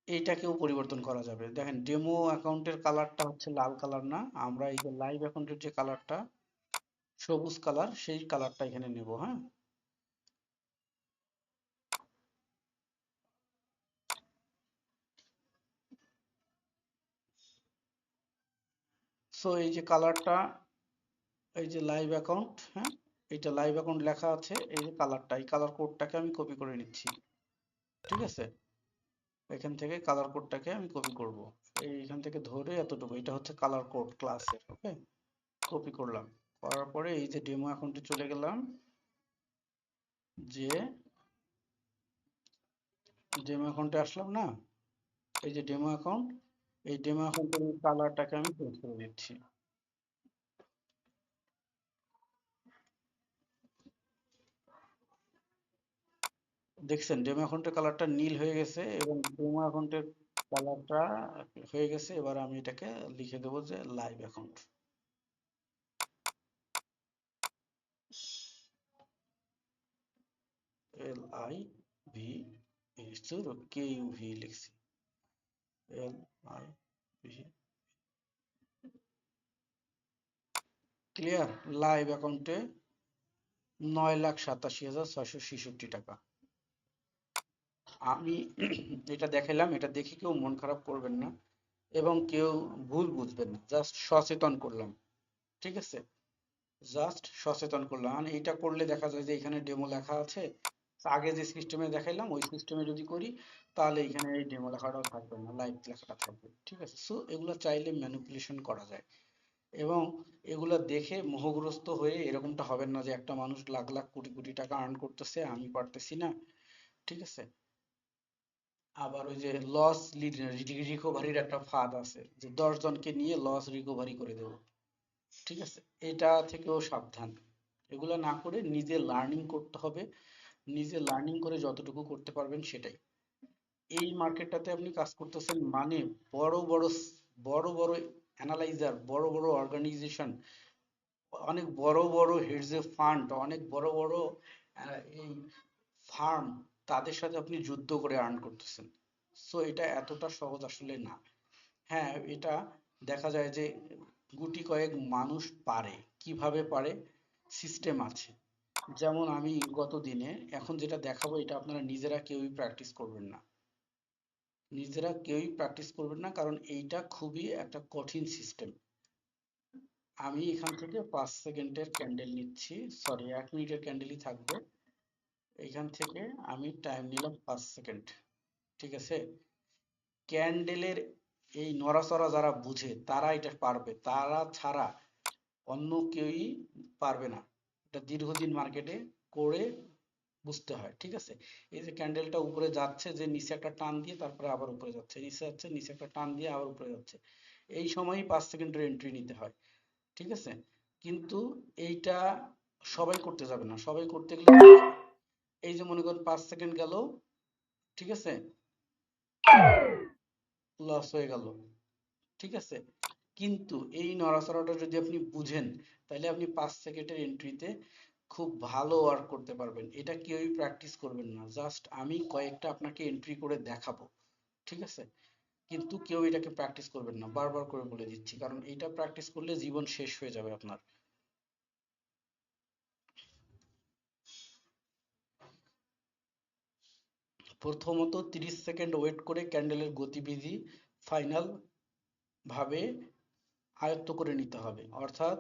এইটাকেও পরিবর্তন করা যাবে, দেখেন ডেমো অ্যাকাউন্টের কালারটা হচ্ছে লাল কালার না, আমরা এই যে লাইভ অ্যাকাউন্টের যে কালারটা সবুজ কালার, সেই কালারটা এখানে নেব, হ্যাঁ। সো এই যে কালারটা, এই যে লাইভ অ্যাকাউন্ট, হ্যাঁ, এইটা লাইভ অ্যাকাউন্ট লেখা আছে, এই যে কালারটা, এই কালার কোডটাকে আমি কপি করে নিচ্ছি, ঠিক আছে। এখান থেকে কালার কোডটাকে আমি কপি করব, এইখান থেকে ধরে এতটুকু, এটা হচ্ছে কালার কোড ক্লাসের, ওকে। কপি করলাম, করার পরে এই যে ডেমো অ্যাকাউন্টে চলে গেলাম, যে ডেমো অ্যাকাউন্টে আসলাম না, এই যে ডেমো অ্যাকাউন্ট, এই ডেমো অ্যাকাউন্টের কালারটাকে আমি চেঞ্জ করে দিচ্ছি। দেখছেন ডেমো অ্যাকাউন্টের কালারটা নীল হয়ে গেছে, এবং ডেমো অ্যাকাউন্টের কালারটা হয়ে গেছে। এবার আমি এটাকে লিখে দেবো যে লাইভ অ্যাকাউন্ট, LIV, KUV লিখছি, LIV, ক্লিয়ার। লাইভ অ্যাকাউন্টে 9,87,666 টাকা। আমি এটা দেখাইলাম, এটা দেখে কেউ মন খারাপ করবেন না, এবং কেউ ভুল বুঝবেন না, জাস্ট সচেতন করলাম, ঠিক আছে। জাস্ট সচেতন করলাম, আর এইটা করলে দেখা যায় যে এখানে ডেমো লেখা আছে, আগে যে সিস্টেমে দেখাইলাম ওই সিস্টেমে যদি করি, তাহলে এখানে এই ডেমো লেখাটাও থাকবে না, লাইভ লেখাটা থাকবে, ঠিক আছে। সো এগুলো চাইলে ম্যানিপুলেশন করা যায়, এবং এগুলা দেখে মোহগ্রস্ত হয়ে এরকমটা হবেন না যে একটা মানুষ লাখ লাখ কোটি কোটি টাকা আর্ন করতেছে, আমি পারতেছি না, ঠিক আছে। আবার ওই যে লস রিকভারির একটা ফাঁদ আছে, যে 10 জনকে নিয়ে লস রিকভারি করে দেব। ঠিক আছে, এটা থেকেও সাবধান। এগুলো না করে নিজে লার্নিং করতে হবে। নিজে লার্নিং করে যতটুকু করতে পারবেন সেটাই। এই মার্কেটটাতে আপনি কাজ করতেছেন মানে বড় বড় বড় বড় অ্যানালাইজার, বড় বড় অর্গানাইজেশন, অনেক বড় বড় হেডস ফান্ড, অনেক বড় বড় এই ফার্ম, তাদের সাথে আপনি যুদ্ধ করে আর্ন করতেছেন। সো এটা এতটা সহজ আসলে না। হ্যাঁ, এটা দেখা যায় যে গুটি কয়েক মানুষ পারে। কিভাবে পারে? সিস্টেম আছে। যেমন আমি গত দিনে এখন যেটা দেখাবো, এটা আপনারা নিজেরা কেউই প্র্যাকটিস করবেন না। নিজেরা কেউই প্র্যাকটিস করবেন না, কারণ এইটা খুবই একটা কঠিন সিস্টেম। আমি এখান থেকে 5 সেকেন্ডের ক্যান্ডেল নিচ্ছি, সরি 1 মিনিটের ক্যান্ডেলই থাকবে। এখান থেকে আমি টাইম নিলাম 5 সেকেন্ড। ঠিক আছে, ক্যান্ডেলের এই নড়াচড়া যারা বুঝে তারা এটা পারবে, তারা ছাড়া অন্য কেউই পারবে না। এটা দীর্ঘদিন মার্কেটে করে বুঝতে হয়। ঠিক আছে, এই যে ক্যান্ডেলটা উপরে যাচ্ছে, যে নিচে একটা টান দিয়ে তারপরে আবার উপরে যাচ্ছে, নিচে যাচ্ছে, নিচে একটা টান দিয়ে আবার উপরে যাচ্ছে, এই সময়ই 5 সেকেন্ডের এন্ট্রি নিতে হয়। ঠিক আছে, কিন্তু এইটা সবাই করতে যাবে না। সবাই করতে গেলে এই যে মনে করেন 5 সেকেন্ড গেল, ঠিক আছে, লস হয়ে গেল। ঠিক আছে, কিন্তু এই নড়াচড়াটা যদি আপনি বুঝেন, তাহলে আপনি 5 সেকেন্ডের এন্ট্রিতে খুব ভালো ওয়ার্ক করতে পারবেন। এটা কেউই প্র্যাকটিস করবেন না, জাস্ট আমি কয়েকটা আপনাকে এন্ট্রি করে দেখাবো। ঠিক আছে, কিন্তু কেউ এটাকে প্র্যাকটিস করবেন না, বারবার করে বলে দিচ্ছি, কারণ এটা প্র্যাকটিস করলে জীবন শেষ হয়ে যাবে আপনার। প্রথমত 30 সেকেন্ড ওয়েট করে ক্যান্ডেলের গতিবিধি ফাইনাল ভাবে আয়ত্ত করে নিতে হবে। অর্থাৎ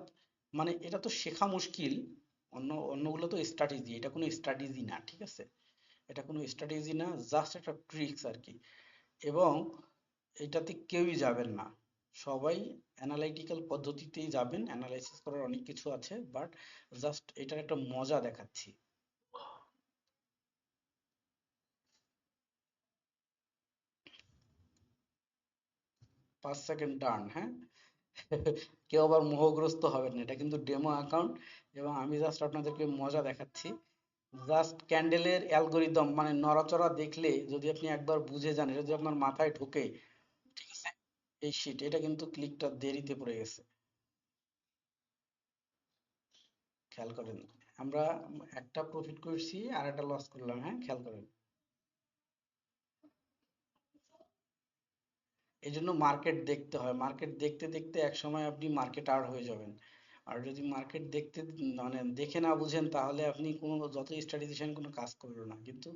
মানে এটা তো শেখা মুশকিল, অন্যগুলো তো স্ট্র্যাটেজি, এটা কোনো স্ট্র্যাটেজি না। ঠিক আছে, এটা কোনো স্ট্র্যাটেজি না, জাস্ট একটা ট্রিক্স আর কি। এবং এটাতে কেউই যাবেন না, সবাই অ্যানালাইটিক্যাল পদ্ধতিতেই যাবেন। অ্যানালাইসিস করার অনেক কিছু আছে, বাট জাস্ট এটার একটা মজা দেখাচ্ছি। 5 সেকেন্ড ডান, হ্যাঁ। কেউ আবার মোহগ্রস্ত হবেন না, এটা কিন্তু ডেমো অ্যাকাউন্ট, এবং আমি জাস্ট আপনাদেরকে মজা দেখাচ্ছি। জাস্ট ক্যান্ডেলের অ্যালগোরিদম মানে নড়াচড়া দেখলে যদি আপনি একবার বুঝে যান, এটা যদি আপনার মাথায় ঢোকে, ঠিক আছে, এই শিট, এটা কিন্তু ক্লিকটা দেরিতে পড়ে গেছে। খেয়াল করেন, আমরা একটা প্রফিট করছি আর একটা লস করলাম, হ্যাঁ খেয়াল করেন। এই জন্য মার্কেট দেখতে হয়, মার্কেট দেখতে দেখতে এক সময় আপনি মার্কেট আউট হয়ে যাবেন। আর যদি মার্কেট দেখতে মানে দেখে না বুঝেন, তাহলে আপনি কোনো যত স্ট্র্যাটেজিশন কোনো কাজ করবে না। কিন্তু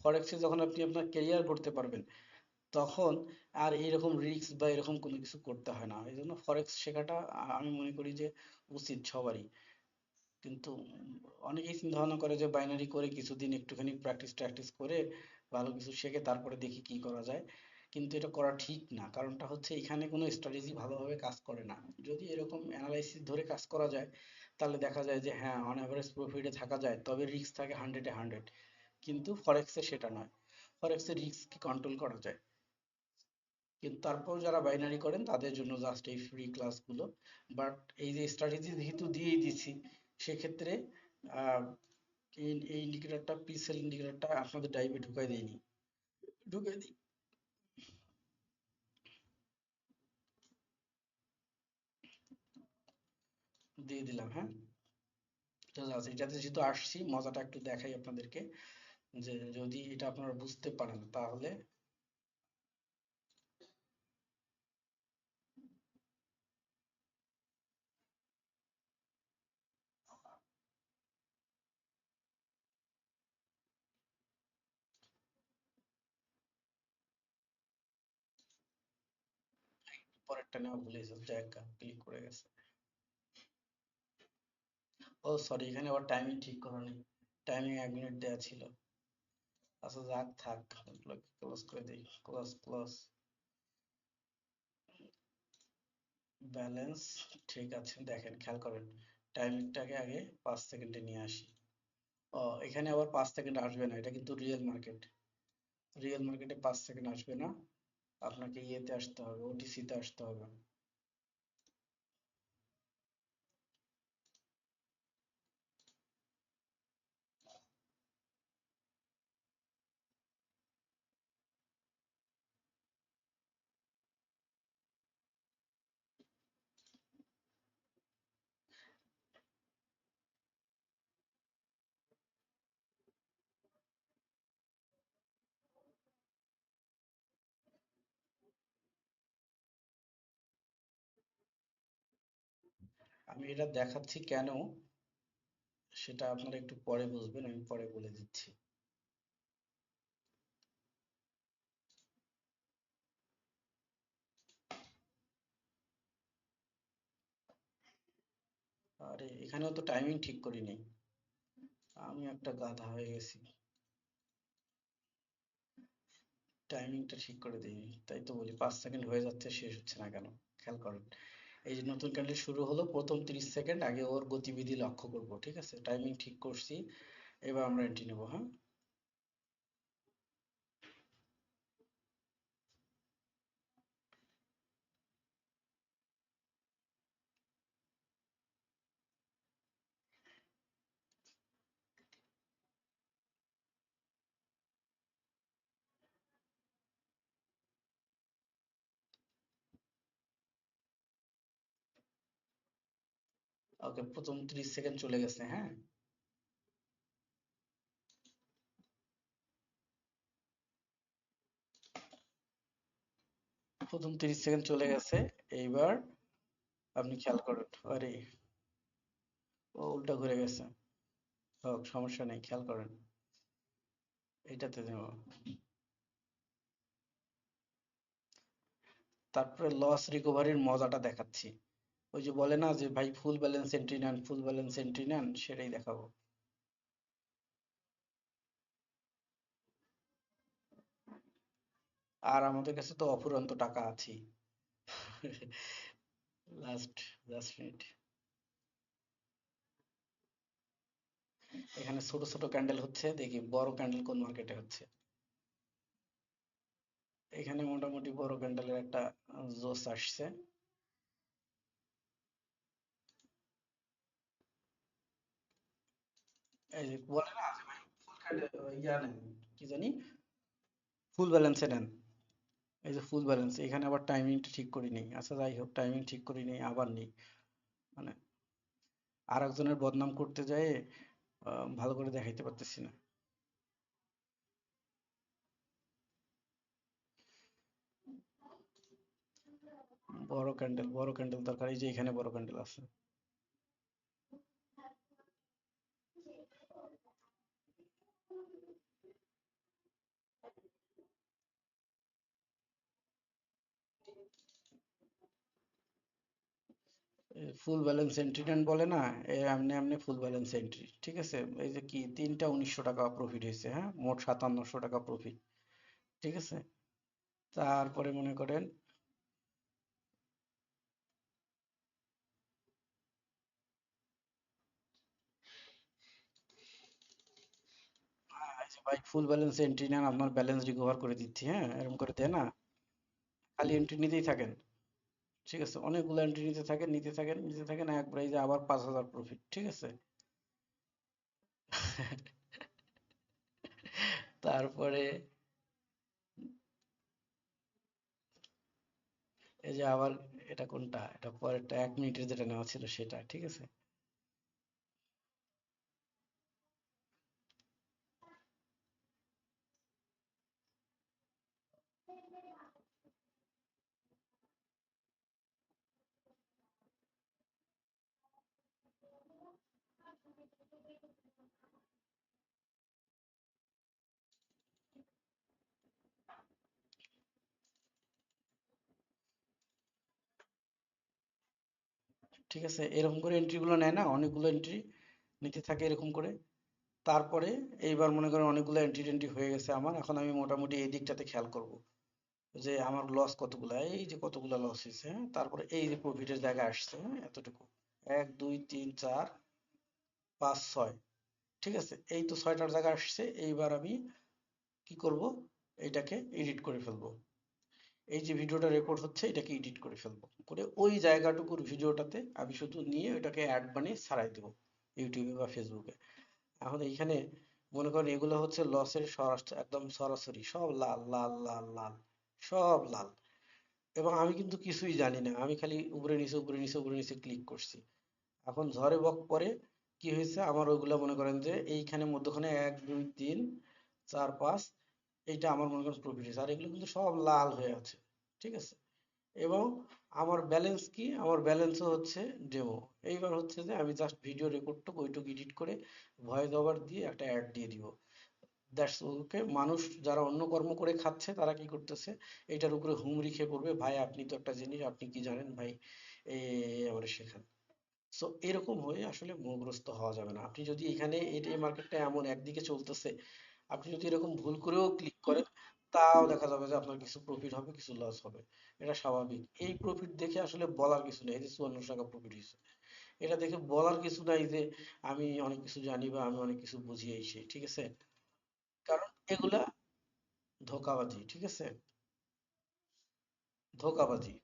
ফরেক্সে যখন আপনি আপনার ক্যারিয়ার করতে পারবেন, তখন আর এইরকম রিস্ক বা এরকম কোনো কিছু করতে হয় না। এই জন্য ফরেক্স শেখাটা আমি মনে করি যে উচিত সবারই। কিন্তু অনেকেই চিন্তা ভাবনা করে যে বাইনারি করে কিছুদিন একটুখানি প্র্যাকটিস ট্র্যাকটিস করে ভালো কিছু শিখে তারপরে দেখি কি করা যায়। কিন্তু এটা করা ঠিক না, কারণটা হচ্ছে এখানে কোনো স্ট্র্যাটেজি ভালোভাবে কাজ করে না। যদি এরকম অ্যানালাইসিস ধরে কাজ করা যায়, তাহলে দেখা যায় যে হ্যাঁ অন অ্যাভারেজ প্রফিটে থাকা যায়, তবে রিস্ক থাকে 100-এ 100। কিন্তু ফরেক্সে সেটা নয়, ফরেক্সে রিস্ককে কন্ট্রোল করা যায়। কিন্তু তারপর যারা বাইনারি করেন তাদের জন্য জাস্ট এই ফ্রি ক্লাসগুলো। বাট এই যে স্ট্র্যাটেজি যেহেতু দিয়েই দিচ্ছি, সেক্ষেত্রে আহ, এই ইন্ডিকেটরটা, পি সেল ইন্ডিকেটরটা আপনাদের টাইপে ঢুকাই দিইনি, ঢুকাই দিই, দিয়ে দিলাম, হ্যাঁ। তো জাস্ট এটাতে যেহেতু আসছি, মজাটা একটু দেখাই আপনাদেরকে, যে যদি এটা আপনারা বুঝতে পারেন তাহলে। পরেরটা নেওয়া ভুলে গেছি, জায়গা ক্লিক করে গেছে। ও সরি, এখানে আবার টাইমিং ঠিক করা নেই, টাইমিং 1 মিনিট দেওয়া ছিল। আচ্ছা যাক, থাক, ক্লোজ করে দিই, ক্লোজ ক্লোজ। ব্যালেন্স ঠিক আছে, দেখেন খেয়াল করেন, টাইমিংটাকে আগে 5 সেকেন্ডে নিয়ে আসি। ও, এখানে আবার 5 সেকেন্ড আসবে না, এটা কিন্তু রিয়েল মার্কেট। রিয়েল মার্কেটে 5 সেকেন্ড আসবে না, আপনাকে ইয়েতে আসতে হবে, ওটিসিতে আসতে হবে। আমি এটা দেখাচ্ছি কেন, সেটা আপনারা একটু পরে বুঝবেন, আমি পরে বলে দিচ্ছি। আরে এখানেও তো টাইমিং ঠিক করিনি, আমি একটা গাধা হয়ে গেছি, টাইমিংটা ঠিক করে দিইনি, তাই তো বলি 5 সেকেন্ড হয়ে যাচ্ছে, শেষ হচ্ছে না কেন, খেয়াল করেন। এই যে নতুন ক্যান্ডেল শুরু হলো, প্রথম 30 সেকেন্ড আগে ওর গতিবিধি লক্ষ্য করব, ঠিক আছে, টাইমিং ঠিক করছি, এবার আমরা এন্ট্রি নেবো, হ্যাঁ। ওকে, প্রথম 30 সেকেন্ড চলে গেছে, হ্যাঁ। প্রথম 30 সেকেন্ড চলে গেছে, এইবার আপনি খেয়াল করেন, আরে ও উল্টা ঘুরে গেছে, হোক সমস্যা নেই, খেয়াল করেন, এইটাতে দেব। তারপরে লস রিকভারির মজাটা দেখাচ্ছি, ওই যে বলে না যে ভাই ফুল ব্যালেন্স এন্ট্রি নেন, ফুল ব্যালেন্স এন্ট্রি নেন, সেটাই দেখাবো। আর আমাদের কাছে তো অফুরন্ত টাকা আছেই। লাস্ট 10 মিনিট, এখানে ছোট ছোট ক্যান্ডেল হচ্ছে, দেখি বড় ক্যান্ডেল কোন মার্কেটে হচ্ছে। এখানে মোটামুটি বড় ক্যান্ডেলের একটা জোস আসছে। এই যে বলে না যে ভাই ফুল ক্যান্ডেল ইয়া নেন, কি জানি, ফুল ব্যালেন্সে নেন। এই যে ফুল ব্যালেন্স, এখানে আবার টাইমিংটা ঠিক করি নেই, আচ্ছা যাই হোক, টাইমিং ঠিক করি নেই, আবার নেই, মানে আর একজনের বদনাম করতে যায়, ভালো করে দেখাইতে পারতেছি না। বড় ক্যান্ডেল, বড় ক্যান্ডেল দরকার, এই যে এখানে বড় ক্যান্ডেল আছে। ফুল ব্যালেন্স এন্ট্রি নেন বলে না, এমনি এমনি ফুল ব্যালেন্স এন্ট্রি, ঠিক আছে। এই যে কি, তিনটা 1900 টাকা প্রফিট হয়েছে, হ্যাঁ, মোট 5700 টাকা প্রফিট, ঠিক আছে। তারপরে মনে করেন, এই যে ভাই ফুল ব্যালেন্স এন্ট্রি নেন, আপনার ব্যালেন্স রিকভার করে দিচ্ছি, হ্যাঁ, এরকম করে দেয় না, খালি এন্ট্রি নিতেই থাকেন, ঠিক আছে, অনেকগুলো এন্ট্রি নিতে থাকেন, নিতে থাকেন, নিতে থাকেন, একবার এই যে আবার 5000 প্রফিট, ঠিক আছে। তারপরে এই যে আবার, এটা কোনটা, এটা পরেরটা 1 মিনিটের যেটা নেওয়া ছিল সেটা, ঠিক আছে। ঠিক আছে, এরকম করে এন্ট্রি গুলো নেয় না, অনেকগুলো এন্ট্রি নিতে থাকে এরকম করে। তারপরে এইবার মনে করেন অনেকগুলো এন্ট্রি টেন্ট্রি হয়ে গেছে আমার, এখন আমি মোটামুটি এই দিকটাতে খেয়াল করব যে আমার লস কতগুলা, এই যে কতগুলা লস হয়েছে, হ্যাঁ, তারপরে এই যে প্রফিটের জায়গা আসছে, হ্যাঁ, এতটুকু, 1 2 3 4 5 6, ঠিক আছে, এই তো 6টার জায়গা আসছে, এইবার আমি কি করব, এটাকে এডিট করে ফেলবো। এই যে ভিডিওটা রেকর্ড হচ্ছে এটাকে এডিট করে ফেলবো, করে ওই জায়গাটুকুর ভিডিওটাতে আমি শুধু নিয়ে ওটাকে অ্যাড বানিয়ে ছাড়াই দেবো ইউটিউবে বা ফেসবুকে। এখন এইখানে মনে করেন এগুলো হচ্ছে লসের একদম সরাসরি সব লাল লাল লাল লাল, সব লাল। এবং আমি কিন্তু কিছুই জানি না, আমি খালি উপরে নিচে উপরে নিচে উপরে নিচে ক্লিক করছি। এখন ঝড়ে বক পরে কি হয়েছে আমার, ওইগুলা মনে করেন যে এইখানে মধ্যখানে 1 2 3 4 5, এইটা আমার মনে করেন প্রফিট হয়েছে, আর এগুলো কিন্তু সব লাল হয়ে আছে। ঠিক আছে। এবং আমার ব্যালেন্স কি, আমার ব্যালেন্সও হচ্ছে ডেমো। এইবার হচ্ছে যে আমি জাস্ট ভিডিও রেকর্ডটুকু ওইটুকু এডিট করে ভয়েস ওভার দিয়ে একটা অ্যাড দিয়ে দিব। That's okay. মানুষ যারা অন্য কর্ম করে খাচ্ছে তারা কি করতেছে, এটার উপরে হুমড়ি খেয়ে পড়বে, ভাই আপনি তো একটা জিনিস, আপনি কি জানেন ভাই, এবারে শেখান। সো এরকম হয়ে আসলে মোহগ্রস্ত হওয়া যাবে না। আপনি যদি এখানে এই মার্কেটটা এমন একদিকে চলতেছে, আপনি যদি এরকম ভুল করেও ক্লিক করেন, তাও দেখা যাবে যে আপনার কিছু প্রফিট হবে কিছু লস হবে, এটা স্বাভাবিক। এই প্রফিট দেখে আসলে বলার কিছু নেই, এই যে 54 টাকা প্রফিট হয়েছে, এটা দেখে বলার কিছু নাই যে আমি অনেক কিছু জানি বা আমি অনেক কিছু বুঝি এই সেই, ঠিক আছে। কারণ এগুলা ধোঁকাবাজি, ঠিক আছে, ধোঁকাবাজি।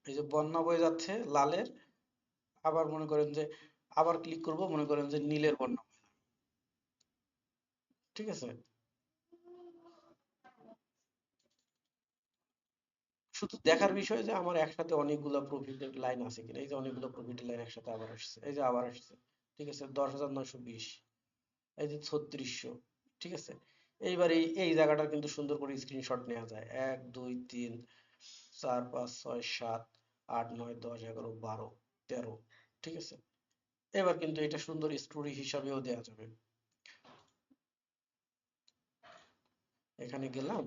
এই যে বন্যা বয়ে যাচ্ছে লালের, আবার মনে করেন যে আবার ক্লিক করব, মনে করেন যে নীলের বন্যা, ঠিক আছে। শুধু দেখার বিষয় যে আমার একসাথে অনেকগুলো প্রফিটের লাইন আছে কিনা। এই যে অনেকগুলো প্রফিটের লাইন একসাথে আবার আসছে, এই যে আবার আসছে, ঠিক আছে, 10,920, এই যে 3600, ঠিক আছে। এইবার এই জায়গাটা কিন্তু সুন্দর করে স্ক্রিনশট নেওয়া যায়, 1 2 3 4 5 6 7 8 9 10 11 12 13, ঠিক আছে। এবার কিন্তু এটা সুন্দর স্টোরি হিসাবেও দেওয়া যাবে। এখানে গেলাম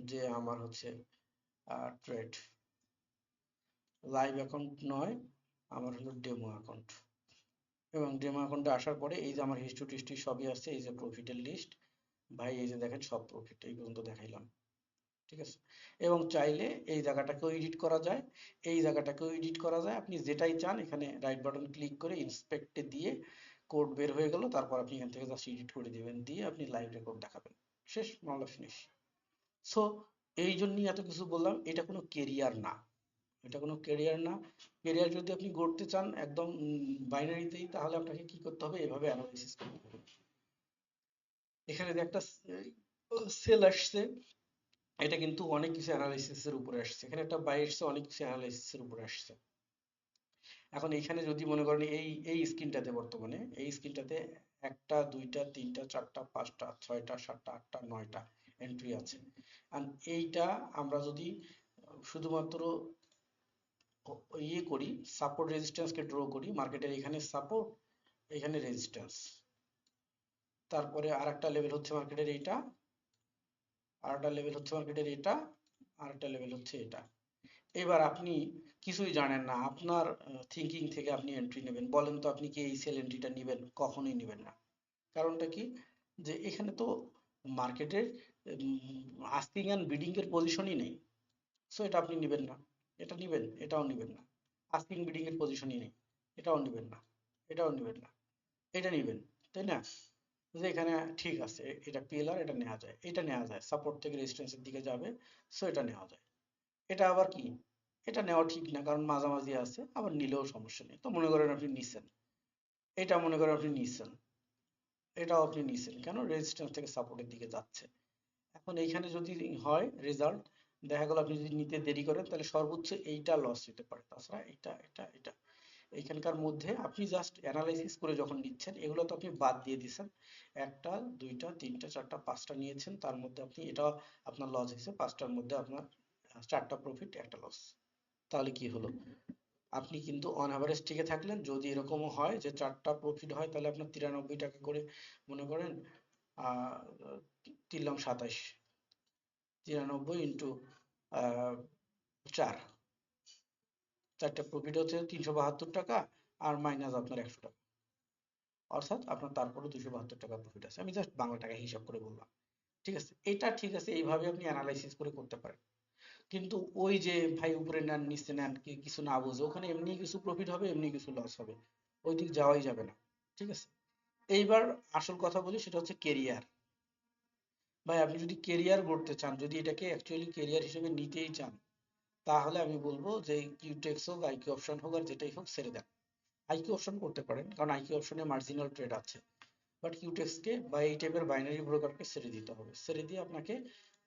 যে আমার হচ্ছে ট্রেড লাইভ অ্যাকাউন্ট নয়, আমার হলো ডেমো অ্যাকাউন্ট। এবং ডেমো অ্যাকাউন্টে আসার পরে এই যে আমার হিস্ট্রি টিস্ট্রি সবই আছে, এই যে প্রফিটের লিস্ট, ভাই এই যে দেখেন সব প্রফিট এই পর্যন্ত দেখাইলাম, ঠিক আছে। এবং চাইলে এই জায়গাটাকেও এডিট করা যায়, এই জায়গাটাকেও এডিট করা যায়, আপনি যেটাই চান এখানে রাইট বাটন ক্লিক করে ইন্সপেক্টে দিয়ে কোড বের হয়ে গেল, তারপর আপনি এখান থেকে জাস্ট এডিট করে দিবেন, দিয়ে আপনি লাইভ রেকর্ড দেখাবেন, শেষ, মামলা ফিনিশ। সো এই জন্যই এত কিছু বললাম, এটা কোনো কেরিয়ার না, এটা কোনো ক্যারিয়ার না। ক্যারিয়ার যদি আপনি গড়তে চান একদম বাইনারিতেই, তাহলে আপনাকে কি করতে হবে, এভাবে অ্যানালাইসিস করতে হবে। এখানে যে একটা সেল আসছে, এটা কিন্তু অনেক কিছু অ্যানালাইসিসের উপরে আসছে, এখানে একটা বাই আসছে অনেক কিছু অ্যানালাইসিসের উপরে আসছে। এখন এইখানে যদি মনে করেন এই স্ক্রিনটাতে, বর্তমানে এই স্ক্রিনটাতে একটা দুইটা তিনটা চারটা পাঁচটা ছয়টা সাতটা আটটা নয়টা এন্ট্রি আছে। আর এইটা আমরা যদি শুধুমাত্র ইয়ে করি, সাপোর্ট রেজিস্ট্যান্সকে ড্র করি, মার্কেটের এখানে সাপোর্ট, এখানে রেজিস্ট্যান্স, তারপরে আর একটা লেভেল হচ্ছে মার্কেটের এইটা, আর একটা লেভেল হচ্ছে মার্কেটের এটা, আর একটা লেভেল হচ্ছে এটা। এবার আপনি কিছুই জানেন না, আপনার থিঙ্কিং থেকে আপনি এন্ট্রি নেবেন, বলেন তো আপনি কি এই সেল এন্ট্রিটা নেবেন? কখনোই নেবেন না। কারণটা কি, যে এখানে তো মার্কেটের আস্কিং অ্যান্ড বিডিং এর পজিশনই নেই। সো এটা আপনি নেবেন না। এটা নিবেন, এটাও নিবেন না। আস্কিং বিডিং এর পজিশনই নেই, এটাও নিবেন না, এটাও নিবেন না, এটা নিবেন, তাই না? যে এখানে ঠিক আছে, এটা পিলার, এটা নেওয়া যায়, এটা নেওয়া যায়, সাপোর্ট থেকে রেজিস্ট্যান্সের দিকে যাবে, সো এটা নেওয়া যায়। এটা আবার কি, এটা নেওয়া ঠিক না, কারণ মাঝামাঝি আছে, আবার নিলেও সমস্যা নেই, তো মনে করেন আপনি নিছেন, এটা মনে করেন আপনি নিছেন, এটাও আপনি নিছেন, কেন, রেজিস্ট্যান্স থেকে সাপোর্টের দিকে যাচ্ছে। এখন এইখানে যদি হয় রেজাল্ট, দেখা গেল আপনি যদি নিতে দেরি করেন, তাহলে সর্বোচ্চ এইটা লস হতে পারে, তাছাড়া এটা এটা এটা এইখানকার মধ্যে আপনি জাস্ট অ্যানালাইসিস করে যখন নিচ্ছেন, এগুলো তো আপনি বাদ দিয়ে দিচ্ছেন, একটা দুইটা তিনটা চারটা পাঁচটা নিয়েছেন, তার মধ্যে আপনি এটা আপনার লস হয়েছে, পাঁচটার মধ্যে আপনার চারটা প্রফিট একটা লস, তাহলে কি হলো, আপনি কিন্তু অন অ্যাভারেজ টিকে থাকলেন। যদি এরকমও হয় যে চারটা প্রফিট হয়, তাহলে আপনার 93 টাকা করে, মনে করেন আহ 3 লং 27, 93 ইন্টু 4, চারটা প্রফিট হচ্ছে 372 টাকা, আর মাইনাস আপনার 100 টাকা, অর্থাৎ আপনার তারপরে 272 টাকা প্রফিট আছে। আমি জাস্ট বাংলা টাকা হিসাব করে বললাম, ঠিক আছে। এটা ঠিক আছে, এইভাবে আপনি অ্যানালাইসিস করে করতে পারেন। কিন্তু ওই যে ভাই উপরে নেন নিচে নেন, কিছু না বুঝে, ওখানে এমনি কিছু প্রফিট হবে এমনি কিছু লস হবে, ওই দিক যাওয়াই যাবে না, ঠিক আছে। এইবার আসল কথা বলি, সেটা হচ্ছে কেরিয়ার। ভাই আপনি যদি কেরিয়ার গড়তে চান, যদি এটাকে অ্যাকচুয়ালি কেরিয়ার হিসেবে নিতেই চান, তাহলে আমি বলবো যে কিউটেক্স হোক, আইকিউ অপশন হোক, আর যেটাই হোক ছেড়ে দেন। আইকিউ অপশন করতে পারেন, কারণ আইকিউ অপশনে মার্জিনাল ট্রেড আছে। বাট কিউটেক্সকে বা এই টাইপের বাইনারি ব্রোকারকে ছেড়ে দিতে হবে, ছেড়ে দিয়ে আপনাকে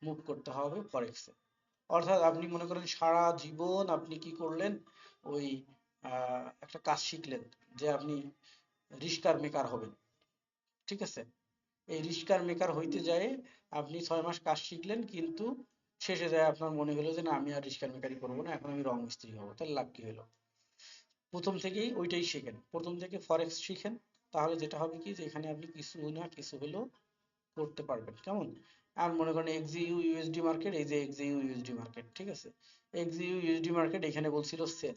মুভ করতে হবে ফরেক্সে। অর্থাৎ আপনি মনে করেন সারা জীবন আপনি কি করলেন, ওই একটা কাজ শিখলেন যে আপনি রিস্কার মেকার হবেন, ঠিক আছে? এই রিস্কার মেকার হইতে যায় আপনি 6 মাস কাজ শিখলেন, কিন্তু শেষে যায় আপনার মনে হলো যে না, আমি আর রিস্কার মেকারি করবো না, এখন আমি রং মিস্ত্রি হবো। তাহলে লাভ কি হলো? প্রথম থেকেই ওইটাই শেখেন, প্রথম থেকে ফরেক্স শিখেন। তাহলে যেটা হবে কি, যে এখানে আপনি কিছু না কিছু হলেও করতে পারবেন। কেমন? আর মনে করেন এক্সইউ ইউএসডি মার্কেট, এই যে এক্সইউ ইউএসডি মার্কেট, ঠিক আছে? এক্সইউ ইউএসডি মার্কেট এখানে বলছিল সেল।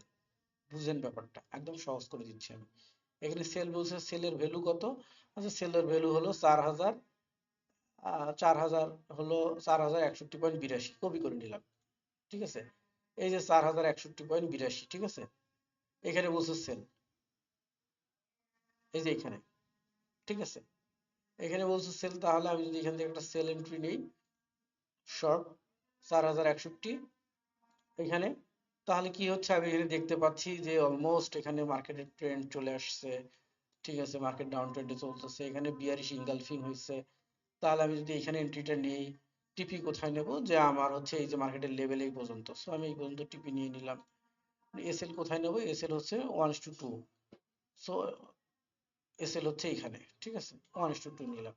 বুঝেন ব্যাপারটা, একদম সহজ করে দিচ্ছি আমি। এখানে সেল বলছে, সেলের ভ্যালু কত? আচ্ছা, সেলের ভ্যালু হলো 4000, 4000 হলো 4061.82, কপি করে নিলাম, ঠিক আছে? এই যে 4061.82, ঠিক আছে? এখানে বলছে সেল, এই যে এখানে, ঠিক আছে? এখানে বলছে সেল, তাহলে আমি যদি এখান থেকে একটা সেল এন্ট্রি নেই, শর্ট 4061 এখানে, তাহলে কি হচ্ছে, আমি এখানে দেখতে পাচ্ছি যে অলমোস্ট এখানে মার্কেটের ট্রেন্ড চলে আসছে, ঠিক আছে? মার্কেট ডাউন ট্রেন্ডে চলতেছে, এখানে বিয়ারিশ ইনগালফিং হয়েছে। তাহলে আমি যদি এখানে এন্ট্রিটা নিই, টিপি কোথায় নেব, যে আমার হচ্ছে এই যে মার্কেটের লেভেল এই পর্যন্ত, সো আমি এই পর্যন্ত টিপি নিয়ে নিলাম। এসএল কোথায় নেব? এসএল হচ্ছে 1:2, সো এসএল হচ্ছে এখানে, ঠিক আছে? 1:2 নিলাম।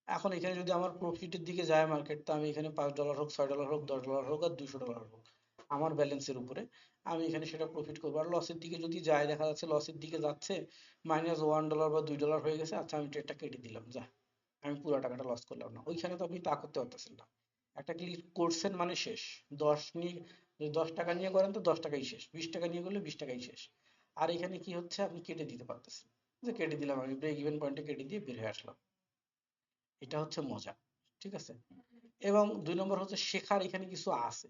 এখন এখানে যদি আমার প্রফিটের দিকে যায় মার্কেট, তো আমি এখানে $5 হোক, $6 হোক, $10 হোক, আর $200 হোক, আমার ব্যালেন্সের উপরে আমি এখানে সেটা প্রফিট করবো। আর লসের দিকে যদি যায়, দেখা যাচ্ছে লসের দিকে যাচ্ছে, -$1 বা $2 হয়ে গেছে, আচ্ছা আমি ট্রেডটা কেটে দিলাম, যা, আমি পুরো টাকাটা লস করলাম না। ওইখানে তো আপনি তা করতে পারতেছেন না। একটা ক্লিক করছেন মানে শেষ। 10 নিয়ে, যদি 10 টাকা নিয়ে করেন তো 10 টাকাই শেষ, 20 টাকা নিয়ে করলে 20 টাকাই শেষ। আর এখানে কি হচ্ছে, আপনি কেটে দিতে পারতেছেন, যে কেটে দিলাম, আমি ব্রেক ইভেন পয়েন্টে কেটে দিয়ে বের হয়ে আসলাম। এটা হচ্ছে মজা, ঠিক আছে? এবং 2 নম্বর হচ্ছে শেখার এখানে কিছু আছে।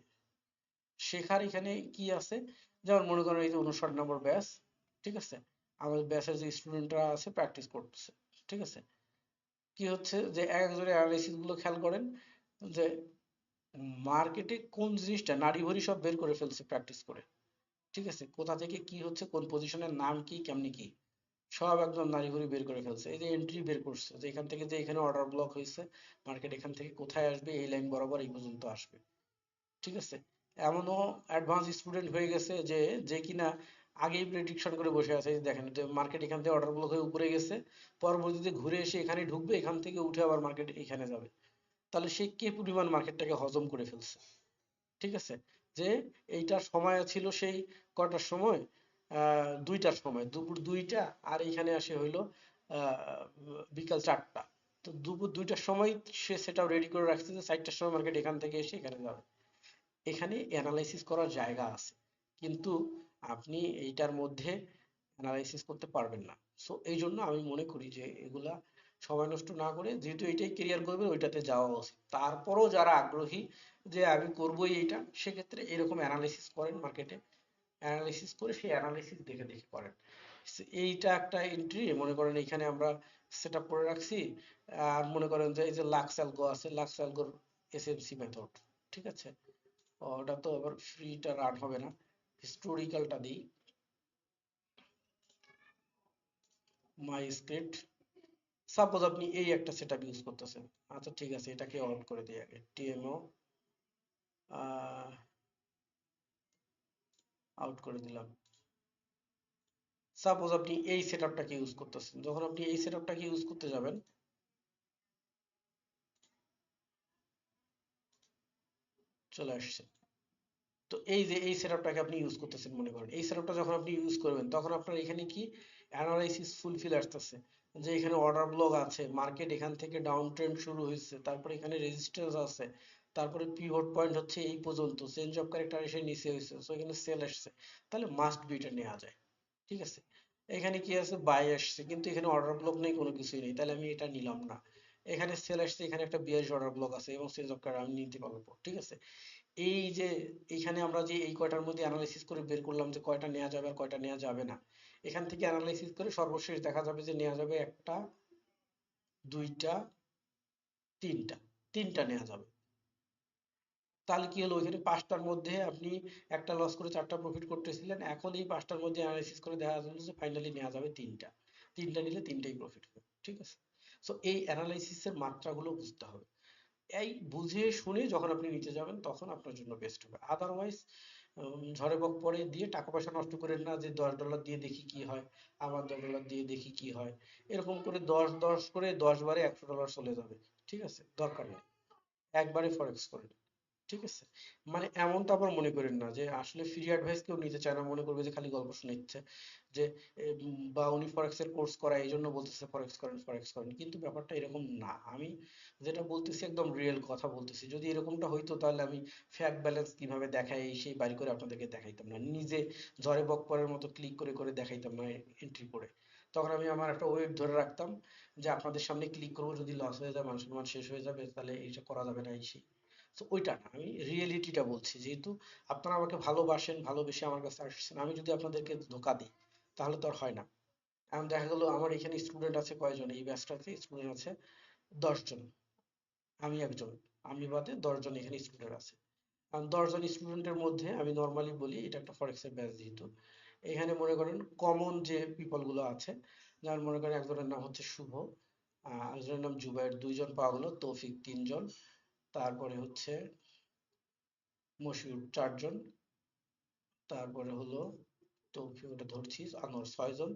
শেখার এখানে কি আছে, যেমন মনে করেন এই যে 59 নম্বর ব্যাচ, ঠিক আছে? আমাদের ব্যাচের যে স্টুডেন্টরা আছে প্র্যাকটিস করতেছে, ঠিক আছে? কি হচ্ছে, যে একজনের অ্যানালাইসিস গুলো খেয়াল করেন, যে মার্কেটে কোন জিনিসটা নাড়ি ভুড়ি সব বের করে ফেলছে প্র্যাকটিস করে, ঠিক আছে? কোথা থেকে কি হচ্ছে, কোন পজিশনের নাম কি, কেমনি কি, সব একদম নাড়িভুড়ি বের করে ফেলছে। এই যে এন্ট্রি বের করছে, যে এখান থেকে, যে এখানে অর্ডার ব্লক হয়েছে, মার্কেট এখান থেকে কোথায় আসবে, এই লাইন বরাবর এই পর্যন্ত আসবে, ঠিক আছে? এমনও অ্যাডভান্স স্টুডেন্ট হয়ে গেছে যে, যে কিনা আগেই প্রেডিকশন করে বসে আছে। এই যে দেখেন, যে মার্কেট এখান থেকে অর্ডার ব্লক হয়ে উপরে গেছে, পরবর্তীতে ঘুরে এসে এখানে ঢুকবে, এখান থেকে উঠে আবার মার্কেট এখানে যাবে। তাহলে সে কি পরিমাণ মার্কেটটাকে হজম করে ফেলছে, ঠিক আছে? যে এইটার সময় ছিল সেই কটার সময়, 2টার সময়, দুপুর 2টা, আর এইখানে আসে হইলো বিকাল 4টা। তো দুপুর 2টার সময় সে সেটাও রেডি করে রাখছে, যে 4টার সময় মার্কেট এখান থেকে এসে এখানে যাবে। এখানে অ্যানালাইসিস করার জায়গা আছে, কিন্তু আপনি এইটার মধ্যে অ্যানালাইসিস করতে পারবেন না। সো এই জন্য আমি মনে করি যে এগুলা সময় নষ্ট না করে, যেহেতু এটাই কেরিয়ার করবেন, ওইটাতে যাওয়া উচিত। তারপরও যারা আগ্রহী যে আমি করবোই এইটা, সেক্ষেত্রে এরকম অ্যানালাইসিস করেন মার্কেটে, অ্যানালাইসিস করে সেই অ্যানালাইসিস দেখে দেখে করেন। এইটা একটা এন্ট্রি মনে করেন এখানে আমরা সেট আপ করে রাখছি। আর মনে করেন যে এই যে লাক্স অ্যালগো আছে, লাক্স অ্যালগোর এসএমসি মেথড, ঠিক আছে? ওটা তো আবার ফ্রিটা রান হবে না, হিস্টোরিক্যালটা দিই, মাই স্ক্রিপ্ট। সাপোজ আপনি এই একটা সেটআপ ইউজ করতেছেন, আচ্ছা ঠিক আছে, এটাকে অন করে দিই আগে, টিএমও আউট করে দিলাম। সাপোজ আপনি এই সেটআপটাকে ইউজ করতেছেন, যখন আপনি এই সেটআপটাকে ইউজ করতে যাবেন, চলে আসছে। তো এই যে এই সেটআপটাকে আপনি ইউজ করতেছেন, মনে করেন এই সেটআপটা যখন আপনি ইউজ করবেন, তখন আপনার এখানে কি অ্যানালাইসিস ফুলফিল আসতেছে, যে এখানে অর্ডার ব্লক আছে, মার্কেট এখান থেকে ডাউন ট্রেন্ড শুরু হয়েছে, তারপরে এখানে রেজিস্ট্যান্স আছে, তারপরে পিভট পয়েন্ট হচ্ছে এই পর্যন্ত, চেঞ্জ অফ ক্যারেক্টার এসে নিচে হয়েছে, সো এখানে সেল আসছে, তাহলে মাস্ট বি এটা নেওয়া যায়, ঠিক আছে? এখানে কি আছে, বাই আসছে, কিন্তু এখানে অর্ডার ব্লক নেই, কোনো কিছুই নেই, তাহলে আমি এটা নিলাম না। এখানে সেল আসছে, এখানে একটা বিয়ারিশ অর্ডার ব্লক আছে এবং চেঞ্জ অফ ক্যারেক্টার আমি নিতে পারবো, ঠিক আছে? এই যে এইখানে আমরা যে এই কয়টার মধ্যে অ্যানালাইসিস করে বের করলাম যে কয়টা নেওয়া যাবে আর কয়টা নেওয়া যাবে না, এখান থেকে অ্যানালাইসিস করে সর্বশেষ দেখা যাবে যে নেওয়া যাবে একটা, দুইটা, তিনটা, তিনটা নেওয়া যাবে। তাহলে কি হলো, ওইখানে পাঁচটার মধ্যে আপনি একটা লস করে চারটা প্রফিট করতেছিলেন, এখন এই পাঁচটার মধ্যে অ্যানালাইসিস করে দেখা যাচ্ছে যে ফাইনালি নেওয়া যাবে তিনটা, তিনটা নিলে তিনটাই প্রফিট হবে। ঠিক আছে, সো এই অ্যানালাইসিসের মাত্রাগুলো বুঝতে হবে। এই বুঝে শুনে যখন আপনি নিতে যাবেন তখন আপনার জন্য বেস্ট হবে। আদারওয়াইজ ঝড়ে বক পরে দিয়ে টাকা পয়সা নষ্ট করেন না, যে $10 দিয়ে দেখি কি হয়, আবার $10 দিয়ে দেখি কি হয়, এরকম করে 10 করে 10 বারে $100 চলে যাবে। ঠিক আছে, দরকার নেই, একবারে ফরেক্স করেন। ঠিক আছে, মানে এমনটা আবার মনে করেন না যে আসলে ফ্রি অ্যাডভাইস কেউ নিতে চায় না, মনে করবে যে খালি গল্প শুনাচ্ছে, যে বা উনি ফরেক্স এর কোর্স করায় এই জন্য বলতেছে ফরেক্স করেন ফরেক্স করেন, কিন্তু ব্যাপারটা এরকম না। আমি যেটা বলতেছি একদম রিয়েল কথা বলতেছি। যদি এরকমটা হইতো তাহলে আমি ফ্যাক্ট ব্যালেন্স কিভাবে দেখাই এই সেই বাড়ি করে আপনাদেরকে দেখাইতাম না, নিজে ঝড়ে বক মতো ক্লিক করে করে দেখাইতাম না এন্ট্রি করে। তখন আমি আমার একটা ওয়েট ধরে রাখতাম যে আপনাদের সামনে ক্লিক করবো, যদি লস হয়ে যায়, মান সম্মান শেষ হয়ে যাবে, তাহলে এইটা করা যাবে না, এই সেই। তো ওইটা না, আমি রিয়েলিটিটা বলছি। যেহেতু আপনারা আমাকে ভালোবাসেন, ভালোবেসে আমার কাছে আসছেন, আমি যদি আপনাদেরকে ধোঁকা দিই তাহলে তো আর হয় না। এখন দেখা গেল আমার এখানে স্টুডেন্ট আছে কয়জন, এই ব্যাচটাতে স্টুডেন্ট আছে 10 জন, আমি একজন, আমি বাদে 10 জন এখানে স্টুডেন্ট আছে। কারণ 10 জন স্টুডেন্টের মধ্যে আমি নর্মালি বলি এটা একটা ফরেক্সের ব্যাচ, যেহেতু এখানে মনে করেন কমন যে পিপল গুলো আছে, যেমন মনে করেন একজনের নাম হচ্ছে শুভ, একজনের নাম জুবাইর, 2 জন পাওয়া গেল, তৌফিক 3 জন, তারপরে হচ্ছে মশিউর 4 জন, তারপরে হলো তৌফিক, ওটা ধরছি, আনোয়ার 6 জন,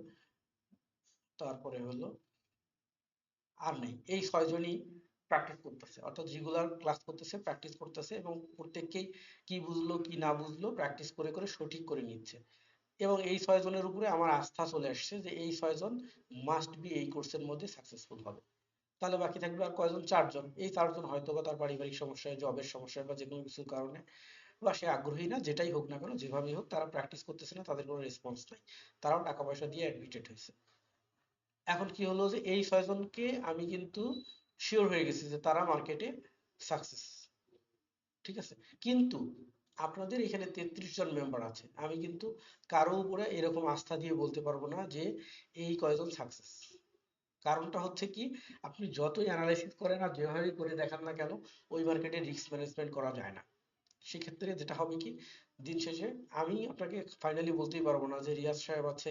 তারপরে হলো আর নেই, এই 6 জনই প্র্যাকটিস করতেছে, অর্থাৎ রেগুলার ক্লাস করতেছে, প্র্যাকটিস করতেছে, এবং প্রত্যেককেই কি বুঝলো কি না বুঝলো প্র্যাকটিস করে করে সঠিক করে নিচ্ছে। এবং এই 6 জনের উপরে আমার আস্থা চলে আসছে যে এই 6 জন মাস্ট বি এই কোর্সের মধ্যে সাকসেসফুল হবে। তাহলে বাকি থাকবে আর কয়জন, 4 জন। এই 4 জন হয়তো বা তার পারিবারিক সমস্যায়, জবের সমস্যায়, বা যে কোনো কিছুর কারণে, বা সে আগ্রহী না, যেটাই হোক না কেন, যেভাবেই হোক, তারা প্র্যাকটিস করতেছে না, তাদের কোনো রেসপন্স নাই, তারাও টাকা পয়সা দিয়ে অ্যাডমিটেড হয়েছে। এখন কি হলো যে এই 6 জনকে আমি কিন্তু শিওর হয়ে গেছি যে তারা মার্কেটে সাকসেস। ঠিক আছে, কিন্তু আপনাদের এখানে 33 জন মেম্বার আছে, আমি কিন্তু কারো উপরে এরকম আস্থা দিয়ে বলতে পারবো না যে এই কয়জন সাকসেস। কারণটা হচ্ছে কি, আপনি যতই অ্যানালাইসিস করেন আর যেভাবেই করে দেখান না কেন, ওই মার্কেটে রিস্ক ম্যানেজমেন্ট করা যায় না। সেক্ষেত্রে যেটা হবে কি, দিন শেষে আমি আপনাকে ফাইনালি বলতেই পারবো না যে রিয়াজ সাহেব আছে,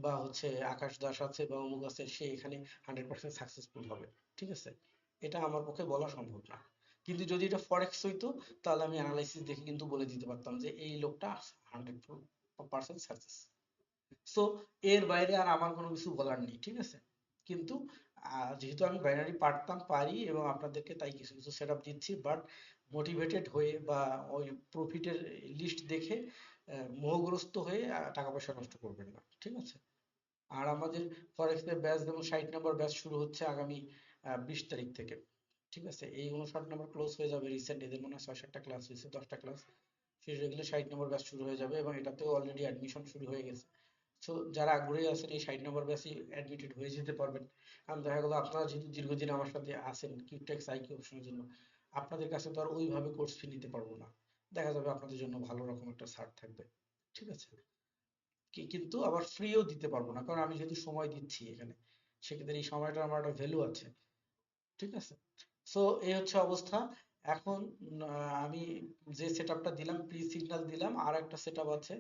বা হচ্ছে আকাশ দাস আছে, বা অমুক আছে, সে এখানে 100% সাকসেসফুল হবে। ঠিক আছে, এটা আমার পক্ষে বলা সম্ভব না। কিন্তু যদি এটা ফরেক্স হইতো, তাহলে আমি অ্যানালাইসিস দেখে কিন্তু বলে দিতে পারতাম যে এই লোকটা 100% সাকসেস। সো এর বাইরে আর আমার কোনো কিছু বলার নেই। ঠিক আছে, কিন্তু যেহেতু আমি বাইনারি পারতাম, পারি, এবং আপনাদেরকে তাই কিছু কিছু সেট আপ দিচ্ছি, বাট মোটিভেটেড হয়ে বা ওই প্রফিটের লিস্ট দেখে মোহগ্রস্ত হয়ে টাকা পয়সা নষ্ট করবেন না। ঠিক আছে, আর আমাদের ফরেক্সের ব্যাচ, যেমন 60 নম্বর ব্যাচ শুরু হচ্ছে আগামী 20 তারিখ থেকে। ঠিক আছে, এই 59 নম্বর ক্লোজ হয়ে যাবে রিসেন্ট, এদের মনে হয় 6-7টা ক্লাস হয়েছে, 10টা ক্লাস শেষ হয়ে গেলে 60 নম্বর ব্যাচ শুরু হয়ে যাবে, এবং এটাতেও অলরেডি অ্যাডমিশন শুরু হয়ে গেছে। সো যারা আগ্রহী আছেন এই 60 নম্বর ব্যাচে অ্যাডমিটেড হয়ে যেতে পারবেন। কারণ দেখা গেলো আপনারা যেহেতু দীর্ঘদিন আমার সাথে আছেন কিউটেক্স আইকিউ অপশনের জন্য, আপনাদের কাছে তো আর ওইভাবে কোর্স ফি নিতে পারবো না, দেখা যাবে আপনাদের জন্য ভালো রকম একটা ছাড় থাকবে। ঠিক আছে, কিন্তু আবার ফ্রিও দিতে পারবো না, কারণ আমি যেহেতু সময় দিচ্ছি এখানে, সেক্ষেত্রে এই সময়টা আমার একটা ভ্যালু আছে। ঠিক আছে, সো এই হচ্ছে অবস্থা। এখন আমি যে সেট আপটা দিলাম, প্রি সিগন্যাল দিলাম, আর একটা সেট আপ আছে।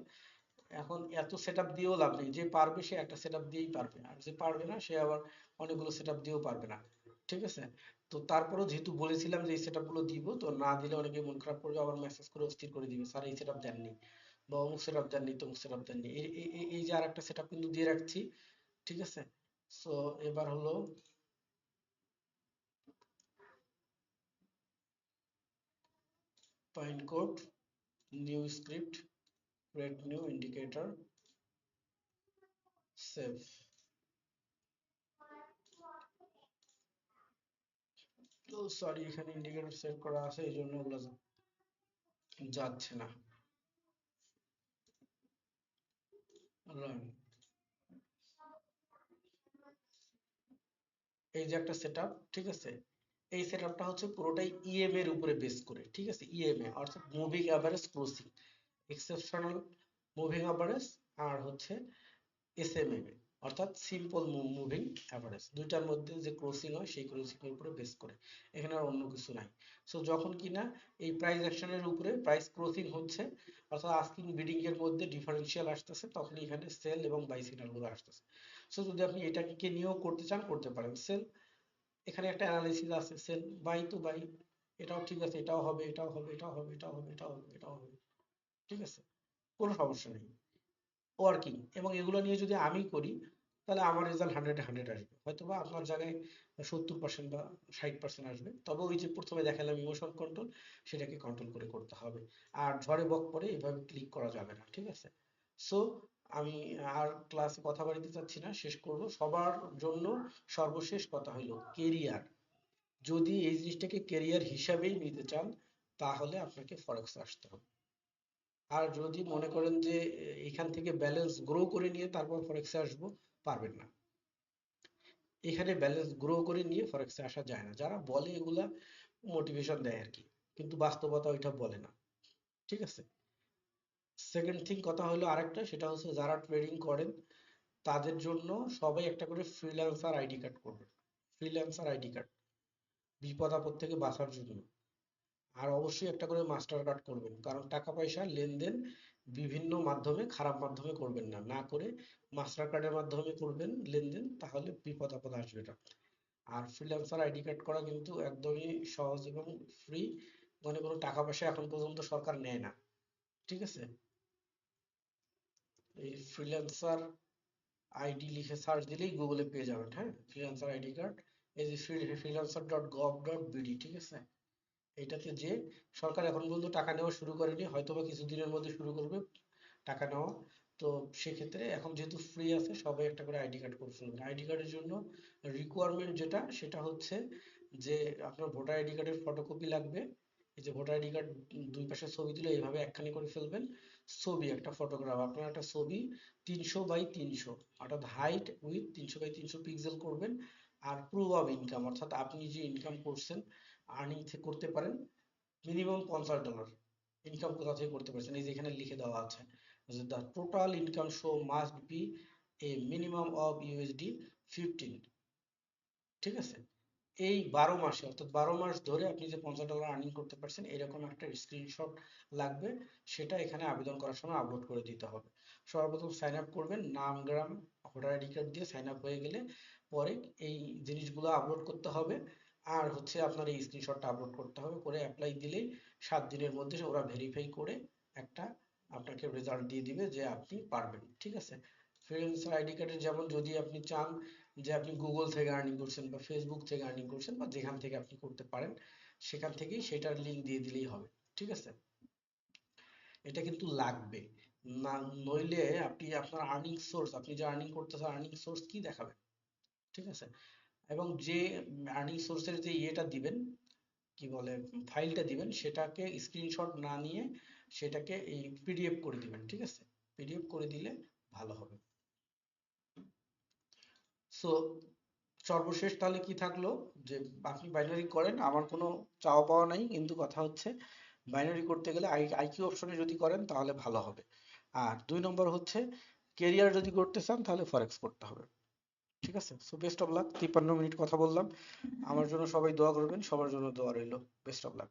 এখন এত সেট আপ দিয়েও লাভ নেই, যে পারবে সে একটা সেট আপ দিয়েই পারবে, আর যে পারবে না সে আবার অনেকগুলো সেট আপ দিয়েও পারবে না। ঠিক আছে, তো তারপরেও যেহেতু বলেছিলাম যে এই সেট আপ গুলো দিব, তো না দিলে অনেকে মন খারাপ করবে, আবার মেসেজ করে অস্থির করে দিবে, স্যার এই সেট আপ দেননি, বা অমুক সেট আপ দেননি, তমুক সেট আপ দেননি। এই যে আর একটা সেট আপ কিন্তু দিয়ে রাখছি। ঠিক আছে, সো এবার হলো pine code, new script, create new indicator, save. তো সরি, এখানে ইন্ডিকেটর সেভ করা আছে, এই জন্য ওগুলো যাচ্ছে না। রান, এই যে একটা সেটআপ। ঠিক আছে, এই সেটআপটা হচ্ছে পুরোটাই ইএম এর উপরে বেস করে। ঠিক আছে, ইএমএ অর্থাৎ moving average crossing, exceptional moving average, আর হচ্ছে এসএমএ অর্থাৎ সিম্পল মুভিং অ্যাভারেজ, দুইটার মধ্যে যে ক্রসিং হয় সেই ক্রসিং এর উপরে বেস করে, এখানে আর অন্য কিছু নাই। সো যখন কিনা এই প্রাইস অ্যাকশনের উপরে প্রাইস ক্রসিং হচ্ছে, অর্থাৎ আস্কিং বিডিং এর মধ্যে ডিফারেন্সিয়াল আসতেছে, তখন এখানে সেল এবং বাই সিগন্যাল গুলো আসতেছে। সো যদি আপনি এটাকে নিয়েও করতে চান করতে পারেন। সেল, এখানে একটা অ্যানালাইসিস আছে, সেল, বাই তো বাই, এটাও ঠিক আছে, এটাও হবে, এটাও হবে, এটাও হবে, এটাও হবে, এটাও হবে, এটাও হবে, ঠিক আছে, কোনো সমস্যা নেই। ওয়ার্কিং, এবং এগুলো নিয়ে যদি আমি করি তাহলে আমার রেজাল্ট 100-এ 100 আসবে, হয়তো বা আপনার জায়গায় 70% বা 60% আসবে। তবে ওই যে প্রথমে দেখালাম ইমোশন কন্ট্রোল, সেটাকে কন্ট্রোল করে করতে হবে। আর ঝড়ে বক পড়ে এভাবে ক্লিক করা যাবে না, ঠিক আছে। সো আমি আর ক্লাসে কথা বাড়িতে চাচ্ছি না, শেষ করব। সবার জন্য সর্বশেষ কথা হলো কেরিয়ার। যদি এই জিনিসটাকে কেরিয়ার হিসাবেই নিতে চান তাহলে আপনাকে ফরেক্সে আসতে হবে। আর যদি মনে করেন যে এখান থেকে ব্যালেন্স গ্রো করে নিয়ে তারপর ফরেক্সে আসবো, পারবেন না। এখানে ব্যালেন্স গ্রো করে নিয়ে ফরেক্সে আসা যায় না। যারা বলে এগুলা মোটিভেশন দেয় আর কি, কিন্তু বাস্তবতা ওইটা বলে না, ঠিক আছে। সেকেন্ড থিং কথা হলো আরেকটা, সেটা হচ্ছে যারা ট্রেডিং করেন তাদের জন্য সবাই একটা করে ফ্রিল্যান্সার আইডি কার্ড করবেন। ফ্রিল্যান্সার আইডি কার্ড, বিপদ আপদ থেকে বাঁচার জন্য। আর অবশ্যই একটা করে মাস্টার কার্ড করবেন, কারণ টাকা পয়সা লেনদেন বিভিন্ন মাধ্যমে, খারাপ মাধ্যমে করবেন না, না করে মাস্টার কার্ডের মাধ্যমে করবেন লেনদেন, তাহলে বিপদ আপদ আসবে না। আর ফ্রিল্যান্সার আইডি কার্ড করা কিন্তু একদমই সহজ এবং ফ্রি, মানে কোনো টাকা পয়সা এখন পর্যন্ত সরকার নেয় না, ঠিক আছে। এই ফ্রিল্যান্সার আইডি লিখে সার্চ দিলেই গুগলে পেয়ে যাবেন, হ্যাঁ, ফ্রিল্যান্সার আইডি কার্ড। এই যে freelancer.gov.bd, ঠিক আছে। এটাতে যে সরকার এখন পর্যন্ত টাকা নেওয়া শুরু করেনি, হয়তো বা কিছুদিনের মধ্যে শুরু করবে টাকা নেওয়া। তো সেক্ষেত্রে এখন যেহেতু ফ্রি আছে, সবাই একটা করে আইডি কার্ড করে ফেলবেন। আইডি কার্ডের জন্য রিকোয়ারমেন্ট যেটা, সেটা হচ্ছে যে আপনার ভোটার আইডি কার্ডের ফটোকপি লাগবে। এই যে ভোটার আইডি কার্ড দুই পাশে ছবি তুলে এইভাবে একখানি করে ফেলবেন। ছবি, একটা ফটোগ্রাফ, আপনার একটা ছবি 300x300, অর্থাৎ হাইট উইথ 300x300 পিক্সেল করবেন। আর প্রুফ অফ ইনকাম, অর্থাৎ আপনি যে ইনকাম করছেন, আর্নিং করতে পারেন মিনিমাম $50, ইনকাম কোথা থেকে করতে পারছেন এই যে এখানে লিখে দেওয়া আছে যে the total income show must B A minimum of USD 15, ঠিক আছে। এই 12 মাসে, অর্থাৎ 12 মাস ধরে আপনি যে $50 আর্নিং করতে পারছেন, এরকম একটা স্ক্রিনশট লাগবে। সেটা এখানে আবেদন করার সময় আপলোড করে দিতে হবে। সর্বপ্রথম সাইন আপ করবেন, নাম, গ্রাম, ভোটার আইডি কার্ড দিয়ে সাইন আপ হয়ে গেলে পরে এই জিনিসগুলো আপলোড করতে হবে। আর হচ্ছে আপনার এই স্ক্রিনশটটা আপলোড করতে হবে, করে অ্যাপ্লাই দিলেই 7 দিনের মধ্যে ওরা ভেরিফাই করে একটা আপনাকে রেজাল্ট দিয়ে দিবে যে আপনি পারবেন, ঠিক আছে। ফ্রিল্যান্সার আইডি কার্ডের যেমন যদি আপনি চান যে আপনি গুগল থেকে আর্নিং করছেন বা ফেসবুক থেকে আর্নিং করছেন বা যেখান থেকে আপনি করতে পারেন, সেখান থেকেই সেটার লিঙ্ক দিয়ে দিলেই হবে, ঠিক আছে। এটা কিন্তু লাগবে না, নইলে আপনি আপনার আর্নিং সোর্স, আপনি যে আর্নিং করতেছেন আর্নিং সোর্স কি দেখাবেন, ঠিক আছে। এবং যে আর্নিং সোর্সের যে ইয়েটা দিবেন, কি বলে, ফাইলটা দিবেন, সেটাকে স্ক্রিনশট না নিয়ে সেটাকে এই পিডিএফ করে দিবেন, ঠিক আছে। পিডিএফ করে দিলে ভালো হবে। সো সর্বশেষ তাহলে কি থাকলো, যে আপনি বাইনারি করেন, আমার কোনো চাওয়া পাওয়া নাই, কিন্তু কথা হচ্ছে বাইনারি করতে গেলে আইকিউ অপশনে যদি করেন তাহলে ভালো হবে। আর 2 নম্বর হচ্ছে কেরিয়ার যদি করতে চান তাহলে ফরেক্স করতে হবে, ঠিক আছে। So best of luck. 53 minute কথা বললাম, আমার জন্য সবাই দোয়া করবেন, সবার জন্য দোয়া রইলো। Best of luck.